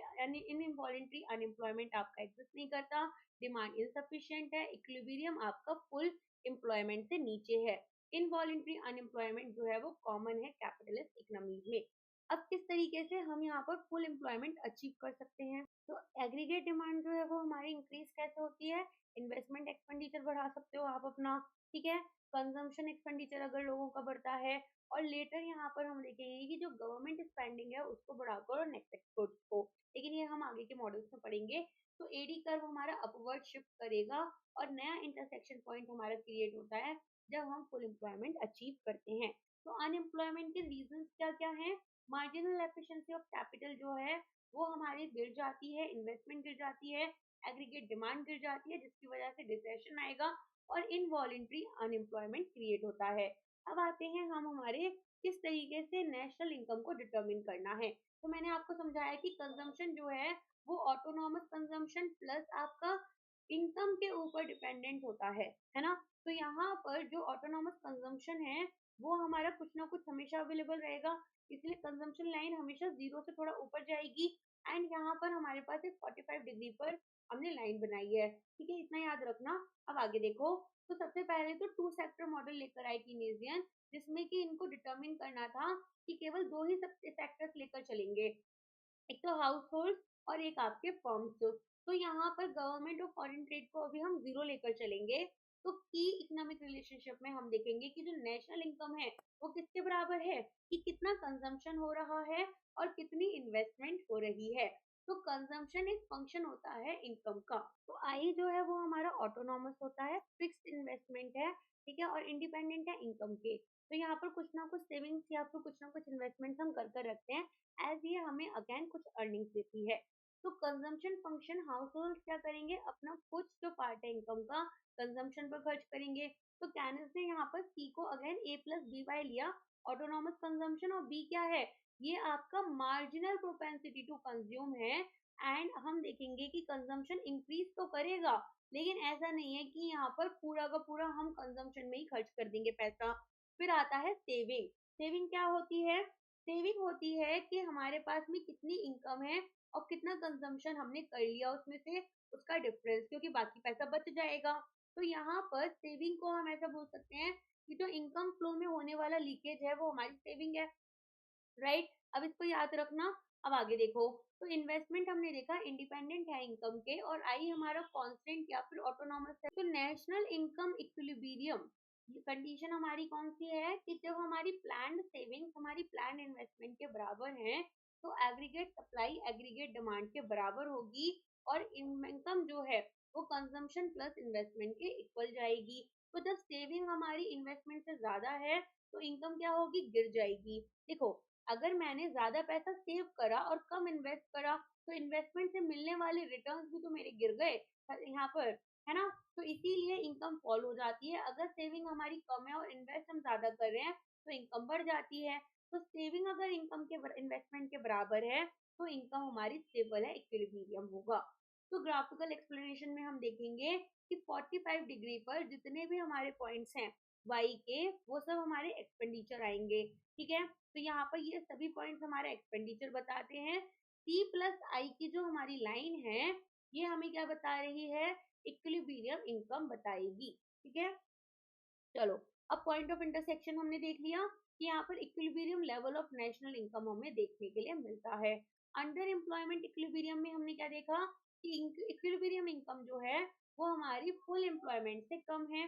Speaker 1: इनवॉलेंट्री अनएम्प्लॉयमेंट आपका एग्जिस्ट नहीं करता, डिमांड इनसफिशिएंट है, इक्विलिब्रियम आपका फुल एम्प्लॉयमेंट से नीचे है। इनवॉलेंट्री अनएम्प्लॉयमेंट जो है वो कॉमन है कैपिटलिस्ट इकोनॉमीज में। अब किस तरीके से हम यहाँ पर फुल एम्प्लॉयमेंट अचीव कर सकते हैं, तो एग्रीगेट डिमांड जो है वो हमारी इंक्रीज कैसे होती है, इन्वेस्टमेंट एक्सपेंडिचर बढ़ा सकते हो आप अपना, ठीक है, कंजम्पशन एक्सपेंडिचर अगर लोगों का बढ़ता है, और लेटर यहाँ पर हम देखेंगे कि जो गवर्नमेंट स्पेंडिंग है उसको बढ़ाकर और नेक्स्ट एक्सपोर्ट्स को, लेकिन ये हम आगे के मॉडल्स में पढ़ेंगे। तो एडी कर्व हमारा अपवर्ड शिफ्ट करेगा और नया इंटरसेक्शन पॉइंट हमारा क्रिएट होता है जब हम फुल एम्प्लॉयमेंट अचीव करते हैं। तो अनएम्प्लॉयमेंट के रीजन क्या क्या है, मार्जिनल एफिशिएंसी ऑफ कैपिटल जो है वो हमारी गिर जाती है, इन्वेस्टमेंट गिर जाती है, एग्रीगेट डिमांड गिर जाती है जिसकी वजह से डिसेशन आएगा और इनवॉलेंट्री अनएम्प्लॉयमेंट क्रिएट होता है। अब आते हैं हम हमारे किस तरीके से नेशनल इनकम को डिटरमिन करना है। तो मैंने आपको समझाया कि कंजम्पशन जो है वो ऑटोनॉमस कंजम्पशन प्लस आपका इनकम के ऊपर डिपेंडेंट होता है ना। तो यहाँ पर जो ऑटोनॉमस कंजम्पशन है वो हमारा कुछ ना कुछ हमेशा अवेलेबल रहेगा, इसलिए कंजम्पशन लाइन हमेशा जीरो से थोड़ा ऊपर जाएगी। एंड यहाँ पर हमारे पास एक 45 डिग्री पर हमने लाइन बनाई है, ठीक है, इतना याद रखना। अब आगे देखो, तो सबसे पहले तो टू सेक्टर मॉडल लेकर आई कीनेसियन, जिसमें कि इनको डिटरमिन करना था कि केवल दो ही सेक्टर्स लेकर चलेंगे, एक तो हाउस होल्ड और एक आपके फर्म्स। तो यहाँ पर गवर्नमेंट और फॉरेन ट्रेड को अभी हम जीरो लेकर चलेंगे। तो की इकोनॉमिक रिलेशनशिप में हम देखेंगे कि जो नेशनल इनकम है वो किसके बराबर है, कि कितना कंजम्पशन हो रहा है और कितनी इन्वेस्टमेंट हो रही है। तो कंजम्पशन एक फंक्शन होता है इनकम का। तो आई जो है वो हमारा ऑटोनॉमस होता है, फिक्स्ड इन्वेस्टमेंट है, ठीक है, और इंडिपेंडेंट है इनकम के। तो यहाँ पर कुछ ना कुछ सेविंग्स या फिर कुछ ना कुछ इन्वेस्टमेंट हम कर कर रखते हैं, एज ये हमें अगेन कुछ अर्निंग्स देती है। तो कंजम्पशन फंक्शन हाउस होल्ड क्या करेंगे, अपना कुछ जो पार्ट है इनकम का कंजम्पशन पर खर्च करेंगे। तो कैनस ने यहाँ पर सी को अगेन ए प्लस बी वाई लिया, ऑटोनॉमस कंजम्पशन, और बी क्या है, ये आपका मार्जिनल प्रोपेंसिटी टू कंज्यूम है। एंड हम देखेंगे कि कंजम्पशन इंक्रीज तो करेगा, लेकिन ऐसा नहीं है कि यहाँ पर पूरा का पूरा हम कंजम्पशन में ही खर्च कर देंगे पैसा। फिर आता है सेविंग। सेविंग क्या होती है, सेविंग होती है कि हमारे पास में कितनी इनकम है और कितना कंजम्पशन हमने कर लिया उसमें से, उसका डिफरेंस, क्योंकि बाकी पैसा बच जाएगा। तो यहाँ पर सेविंग को हम ऐसा बोल सकते हैं कि जो इनकम फ्लो में होने वाला लीकेज है वो हमारी सेविंग है, राइट। अब इसको याद रखना। अब आगे देखो, तो इन्वेस्टमेंट हमने देखा इंडिपेंडेंट है इनकम के, और आई हमारा कांस्टेंट या फिर ऑटोनॉमस है। तो नेशनल इनकम इक्विलिब्रियम कंडीशन हमारी कौन सी है, कि जब हमारी प्लान्ड सेविंग्स हमारी प्लान्ड इन्वेस्टमेंट के बराबर है तो एग्रीगेट सप्लाई एग्रीगेट डिमांड के बराबर होगी, और इनकम जो है वो कंजम्पशन प्लस इन्वेस्टमेंट के इक्वल जाएगी। तो जब सेविंग हमारी इन्वेस्टमेंट से ज्यादा है तो इनकम क्या होगी, गिर जाएगी। देखो, अगर मैंने ज्यादा पैसा सेव करा और कम इन्वेस्ट करा तो इन्वेस्टमेंट से मिलने वाले रिटर्न्स भी तो मेरे गिर गए यहाँ पर, है ना। तो इसीलिए इनकम फॉल हो जाती है। अगर सेविंग हमारी कम है और इन्वेस्ट हम ज्यादा कर रहे हैं तो इनकम बढ़ जाती है। तो सेविंग अगर इनकम के इन्वेस्टमेंट के बराबर है तो इनकम हमारी स्टेबल है, इक्विलिब्रियम होगा। तो ग्राफिकल एक्सप्लेनेशन में हम देखेंगे कि 45 डिग्री पर जितने भी हमारे पॉइंट्स हैं वाई के, वो सब हमारे एक्सपेंडिचर आएंगे, ठीक है। तो यहाँ पर ये सभी पॉइंट्स हमारे एक्सपेंडिचर बताते हैं। सी प्लस आई की जो हमारी लाइन है ये हमें क्या बता रही है, इक्विलिब्रियम इनकम बताएगी, ठीक है। चलो, अब पॉइंट ऑफ इंटरसेक्शन हमने देख लिया कि यहाँ पर equilibrium level of national income हमें देखने के लिए मिलता है। अंडर एम्प्लॉयमेंट इक्विलिब्रियम में हमने क्या देखा कि इक्विलिब्रियम इनकम जो है वो हमारी फुल एम्प्लॉयमेंट से कम है।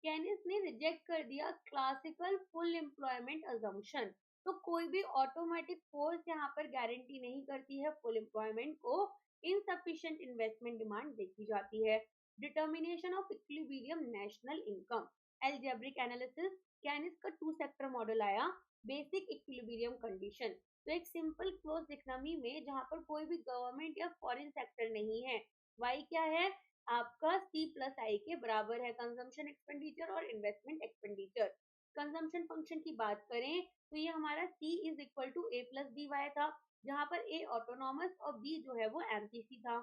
Speaker 1: केनिस ने रिजेक्ट कर दिया क्लासिकल फुल एम्प्लॉयमेंट अजम्पशन। तो कोई भी ऑटोमेटिक फोर्स यहाँ पर गारंटी नहीं करती है फुल एम्प्लॉयमेंट को, इनसफिशिएंट इन्वेस्टमेंट डिमांड देखी जाती है। Determination of equilibrium national income, algebraic analysis, Keynes का टू सेक्टर मॉडल आया, बेसिक इक्विलिब्रियम कंडीशन। तो एक सिंपल क्लोज्ड इकोनॉमी में जहां पर कोई भी गवर्नमेंट या फॉरेन सेक्टर नहीं है, वाई क्या है आपका सी प्लस आई के बराबर है, कंजम्पशन एक्सपेंडिचर और इन्वेस्टमेंट एक्सपेंडिचर। कंजम्पशन फंक्शन की बात करें तो ये हमारा C is equal to A plus B Y था, जहां पर ए ऑटोनॉमस और बी जो है वो एमपीसी था,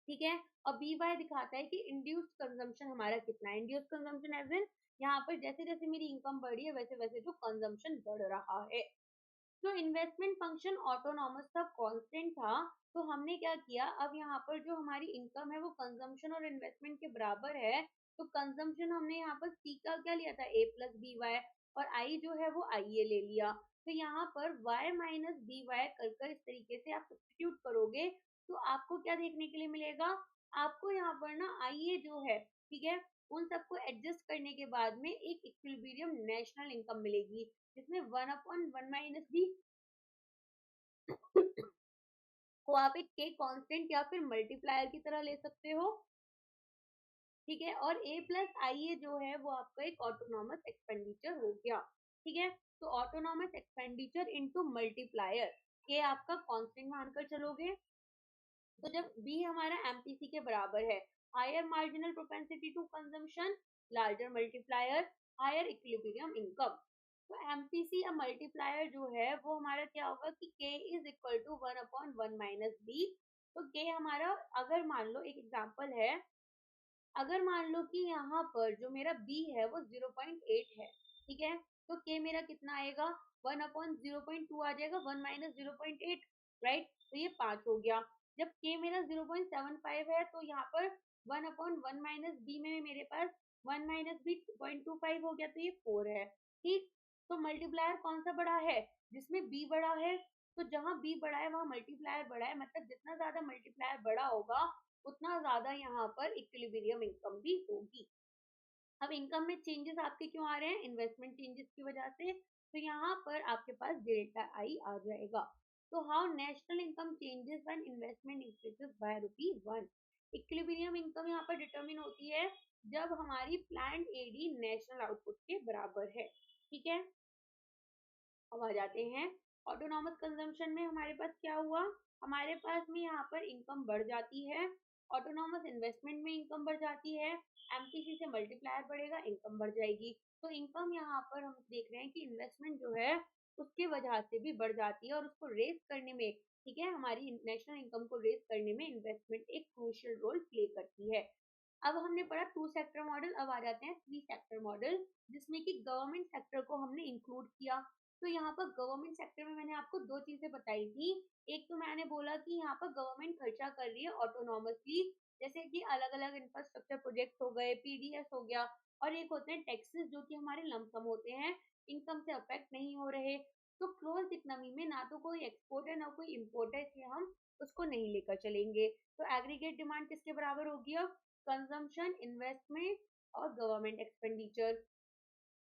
Speaker 1: ठीक है। और बी वाई दिखाता है कि इंड्यूस्ड कंजम्पशन हमारा कितना है, इंड्यूस्ड कंजम्पशन एज इन यहाँ पर जैसे जैसे मेरी इनकम बढ़ी है वैसे वैसे जो कंजम्पशन बढ़ रहा है। तो इन्वेस्टमेंट फंक्शन ऑटोनॉमस था, कांस्टेंट था, तो हमने क्या किया, अब यहाँ पर जो हमारी इनकम है वो कंजम्पशन और इन्वेस्टमेंट के बराबर है, तो कंजम्पशन हमने यहाँ पर सी का क्या लिया था ए प्लस बी वाई, और आई जो है वो आई ए ले लिया। तो यहाँ पर y माइनस बी वाई कर इस तरीके से आप सब्स्टिट्यूट करोगे तो आपको क्या देखने के लिए मिलेगा, आपको यहाँ पर ना आई ए जो है, ठीक है, उन सबको एडजस्ट करने के बाद में एक इक्विलिब्रियम नेशनल इनकम मिलेगी, जिसमें 1/1 माइनस बी को आप एक के कांस्टेंट या फिर मल्टीप्लायर की तरह ले सकते हो, ठीक है। और ए प्लस आई ए जो है वो आपका एक ऑटोनॉमस एक्सपेंडिचर हो गया, ठीक है। तो ऑटोनॉमस एक्सपेंडिचर इनटू मल्टीप्लायर, के आपका कांस्टेंट मानकर चलोगे, तो जब बी हमारा एमपीसी के बराबर है, higher marginal propensity to consumption, larger multiplier, higher equilibrium income. तो एमपीसी या मल्टीप्लायर जो है वो हमारा क्या होगा कि K is equal to 1/1 minus B. तो के हमारा, अगर मान लो एक एग्जांपल है, अगर मान लो कि यहाँ पर जो मेरा b है वो 0.8 है, ठीक है, तो k मेरा कितना आएगा 1/0.2 आ जाएगा, 1 माइनस 0.8, राइट, तो ये 5 हो गया। जब k मेरा 0.75 है तो यहाँ पर 1/1 माइनस b में मेरे पास 1 माइनस b 0.25 हो गया, तो ये 4 है, ठीक। तो मल्टीप्लायर कौन सा बड़ा है, जिसमें b बड़ा है, तो जहां b बड़ा है वहां मल्टीप्लायर बड़ा है, मतलब जितना ज्यादा मल्टीप्लायर बड़ा होगा उतना ज्यादा यहाँ पर इक्विलिब्रियम इनकम भी होगी। अब इनकम में चेंजेस आपके क्यों आ रहे हैं, इन्वेस्टमेंट चेंजेस की वजह से, तो यहाँ पर आपके पास डेल्टा आई आ जाएगा। तो how national income changes when investment increases by ₹1। Equilibrium income यहाँ पर डिटरमिन होती है जब हमारी प्लान्ड एडी नेशनल आउटपुट के बराबर है, ठीक है। अब आ जाते हैं ऑटोनॉमस कंजम्पशन में, हमारे पास क्या हुआ, हमारे पास में यहाँ पर इनकम बढ़ जाती है, ऑटोनॉमस इन्वेस्टमेंट में इनकम बढ़ जाती है, एमपीसी से मल्टीप्लायर बढ़ेगा, इनकम बढ़ जाएगी। तो इनकम यहाँ पर हम देख रहे हैं कि इन्वेस्टमेंट जो है उसके वजह से भी बढ़ जाती है, और उसको रेस करने में, ठीक है, हमारी नेशनल इनकम को रेस करने में इन्वेस्टमेंट एक क्रूशियल रोल प्ले करती है। अब हमने पढ़ा टू सेक्टर मॉडल, अब आ जाते हैं थ्री सेक्टर मॉडल, जिसमें कि गवर्नमेंट सेक्टर को हमने इंक्लूड किया। तो यहाँ पर गवर्नमेंट सेक्टर में मैंने आपको दो चीजें बताई थी, एक तो मैंने बोला कि यहाँ पर गवर्नमेंट खर्चा कर रही है ऑटोनॉमसली, जैसे कि अलग अलग इंफ्रास्ट्रक्चर प्रोजेक्ट हो गए, पीडीएस हो गया, और एक होते हैं टैक्सेस जो कि हमारे लमसम होते हैं, इनकम से अफेक्ट नहीं हो रहे। तो क्लोज इकोनॉमी में ना तो कोई एक्सपोर्ट है ना कोई इम्पोर्ट है, इसलिए हम उसको नहीं लेकर चलेंगे। तो एग्रीगेट डिमांड किसके बराबर होगी, अब कंजम्पशन, इन्वेस्टमेंट और गवर्नमेंट एक्सपेंडिचर।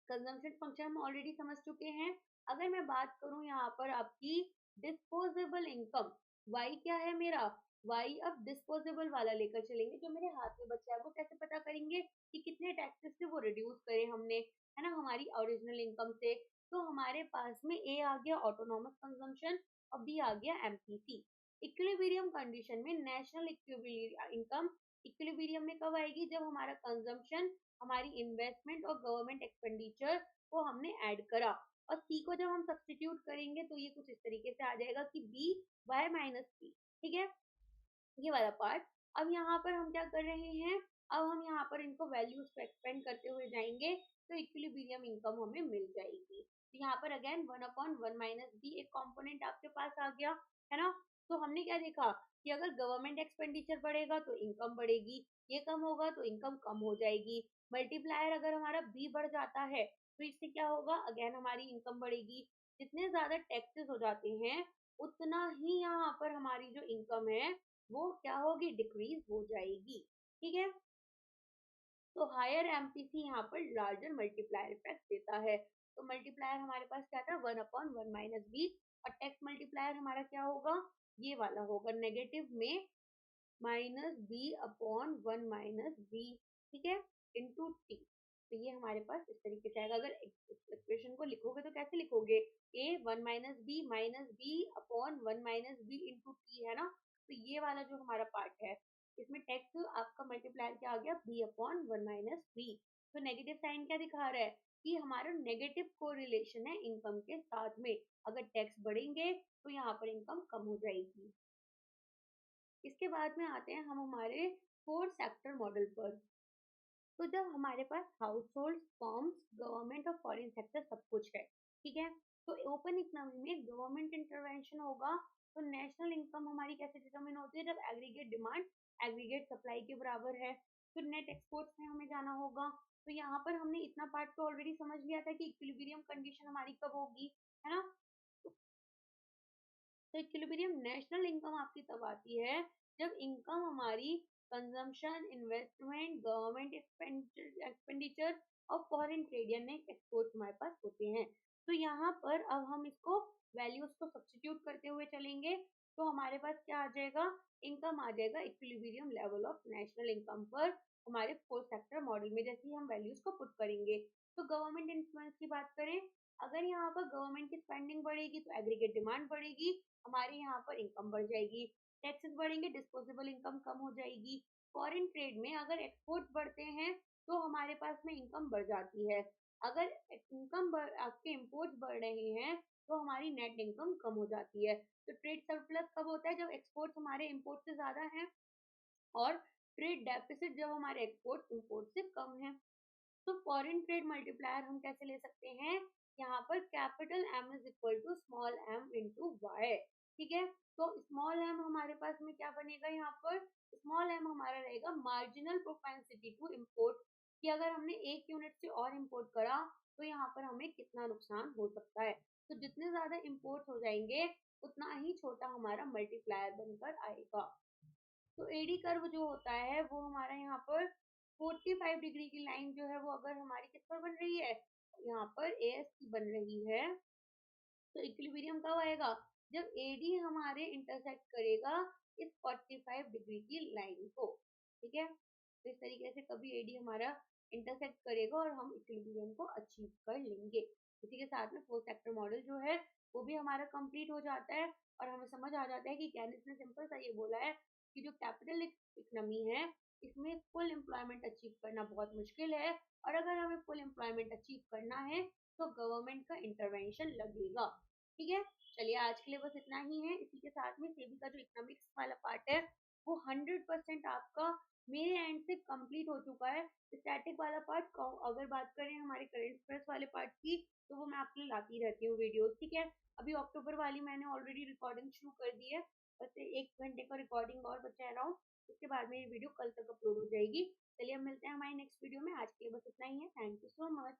Speaker 1: कंजम्पशन फंक्शन हम ऑलरेडी समझ चुके हैं। अगर मैं बात करूं यहाँ पर आपकी डिस्पोजेबल इनकम, वाई क्या है मेरा, वाई अब डिस्पोजेबल वाला लेकर चलेंगे, जो मेरे हाथ में बचा है वो कैसे पता करेंगे कि कितने टैक्सेस से वो रिड्यूस करे हमने, है ना, हमारी ओरिजिनल इनकम से। तो हमारे पास में ए आ गया ऑटोनॉमस कंजम्पशन और बी आ गया एमपीसी। इक्विलिब्रियम कंडीशन में नेशनल इनकम इक्विलिब्रियम में कब आएगी, जब हमारा कंजम्पशन, हमारी इन्वेस्टमेंट और गवर्नमेंट एक्सपेंडिचर को हमने ऐड करा, और सी को जब हम सब्सटीट्यूट करेंगे तो ये कुछ इस तरीके से आ जाएगा कि बी वाई माइनस सी, ठीक है, ये वाला पार्ट। अब यहाँ पर हम क्या कर रहे हैं, अब हम यहाँ पर इनको वैल्यूज को एक्सपेंड करते हुए जाएंगे, तो इक्विलिब्रियम इनकम हमें मिल जाएगी। तो यहाँ पर अगेन 1/1 माइनस बी एक कंपोनेंट आपके पास आ गया, है ना। तो हमने क्या देखा कि अगर गवर्नमेंट एक्सपेंडिचर बढ़ेगा तो इनकम बढ़ेगी, ये कम होगा तो इनकम कम हो जाएगी। मल्टीप्लायर अगर हमारा बी बढ़ जाता है तो इससे क्या होगा, अगेन हमारी इनकम बढ़ेगी। जितने ज्यादा टैक्सेस हो जाते हैं उतना ही यहाँ पर हमारी जो इनकम है वो क्या होगी, डिक्रीज हो जाएगी, ठीक है। तो हायर एमपीसी यहाँ पर लार्जर मल्टीप्लायर इफेक्ट देता है। तो मल्टीप्लायर हमारे पास क्या था 1/1 माइनस बी, और टैक्स मल्टीप्लायर हमारा क्या होगा, ये वाला होगा नेगेटिव में minus B upon 1 minus B, ठीक है, इंटू टी। तो ये हमारे पास इस तरीके से आएगा। अगर एक्सप्रेशन को लिखोगे तो कैसे लिखोगे, a 1 minus B upon 1 minus B into T, है ना। तो ये वाला जो हमारा पार्ट है, इसमें टेक्स आपका मल्टीप्लायर क्या आ गया, b अपॉन 1 माइनस बी। तो नेगेटिव साइन क्या दिखा रहा है कि हमारा नेगेटिव कोरिलेशन है इनकम के साथ में। अगर टैक्स बढ़ेंगे तो यहाँ पर इनकम कम हो जाएगी। इसके बाद में आते हैं हम हमारे 4 सेक्टर मॉडल पर। तो जब हमारे पास हाउस होल्ड, फर्म्स, गवर्नमेंट और फॉरेन सेक्टर सब कुछ है, ठीक है, तो ओपन इकोनॉमी में गवर्नमेंट इंटरवेंशन होगा। तो नेशनल इनकम हमारी कैसे डिटरमिन होती है, जब एग्रीगेट डिमांड एग्रीगेट सप्लाई के बराबर है। फिर नेट एक्सपोर्ट्स में हमें जाना होगा। तो यहाँ पर हमने इतना पार्ट तो ऑलरेडी समझ लिया था कि इक्विलिब्रियम कंडीशन हमारी कब होगी, है ना। तो इक्विलिब्रियम नेशनल इनकम आपकी तब आती है जब इनकम हमारी कंजम्पशन, इन्वेस्टमेंट, गवर्नमेंट एक्सपेंडिचर और फॉरेन ट्रेड यानी एक्सपोर्ट हमारे पास होते हैं। तो यहाँ पर अब हम इसको वैल्यूज को सब्स्टिट्यूट करते हुए चलेंगे। तो हमारे पास क्या आ जाएगा, इनकम आ जाएगा equilibrium level of national income पर हमारे 4 सेक्टर मॉडल में, जैसे ही हम वैल्यूज को पुट करेंगे। तो गवर्नमेंट इन्फ्लुएंस की बात करें, अगर यहाँ पर गवर्नमेंट की स्पेंडिंग बढ़ेगी तो एग्रीगेट डिमांड बढ़ेगी, हमारे यहाँ पर इनकम बढ़ जाएगी। टैक्सेस बढ़ेंगे, डिस्पोजेबल इनकम कम हो जाएगी। फॉरेन ट्रेड में अगर एक्सपोर्ट बढ़ते हैं तो हमारे पास में इनकम बढ़ जाती है। अगर इनकम आपके इम्पोर्ट बढ़ रहे हैं तो हमारी नेट इनकम कम हो जाती है। तो ट्रेड सरप्लस कब होता है, जब एक्सपोर्ट हमारे इम्पोर्ट से ज्यादा है, और ट्रेड डेफिसिट जब हमारे एक्सपोर्ट इम्पोर्ट से कम है। तो फॉरेन ट्रेड मल्टीप्लायर हम कैसे ले सकते हैं, यहाँ पर capital M is equal to small M into Y, ठीक है। तो स्मॉल एम हमारे पास में क्या बनेगा, यहाँ पर स्मॉल एम हमारा रहेगा मार्जिनल प्रोपेंसिटी टू इम्पोर्ट, कि अगर हमने 1 यूनिट से और इम्पोर्ट करा तो यहाँ पर हमें कितना नुकसान हो सकता है। तो जितने ज्यादा इम्पोर्ट हो जाएंगे उतना ही छोटा हमारा मल्टीप्लायर बनकर आएगा। तो एडी कर्व जो होता है वो हमारा यहाँ पर 45 डिग्री की लाइन जो है वो अगर हमारी किस पर बन रही है, यहाँ पर एएस की बन रही है, तो इक्विलिब्रियम कब आएगा, जब एडी हमारे इंटरसेक्ट करेगा इस 45 डिग्री की लाइन को, ठीक है। तो इस तरीके से कभी एडी हमारा इंटरसेक्ट करेगा और हम इक्विलिब्रियम को अचीव कर लेंगे। इसी के साथ में 4 सेक्टर मॉडल जो है वो भी हमारा कंप्लीट हो जाता है, और हमें समझ आ जाता है कि कैनिस ने सिंपल सा ये बोला है कि जो कैपिटल इकोनॉमी है इसमें फुल एम्प्लॉयमेंट अचीव करना बहुत मुश्किल है, और अगर हमें फुल एम्प्लॉयमेंट अचीव करना है तो गवर्नमेंट का इंटरवेंशन लगेगा, ठीक है। चलिए आज के लिए बस इतना ही है। इसी के साथ में सेबी का जो इकोनॉमिक्स वाला पार्ट है वो 100% आपका मेरे एंड से कंप्लीट हो चुका है। स्टैटिक वाला पार्ट अगर बात करें हमारे करंट अफेयर्स वाले पार्ट की, तो वो मैं आपके लिए लाती रहती हूँ वीडियोस, ठीक है। अभी अक्टूबर वाली मैंने ऑलरेडी रिकॉर्डिंग शुरू कर दी है, बस 1 घंटे का रिकॉर्डिंग और बचा है अराउंड, उसके बाद में ये वीडियो कल तक अपलोड हो जाएगी। चलिए अब मिलते हैं हमारी नेक्स्ट वीडियो में। आज के लिए बस इतना ही है। Thank you so much.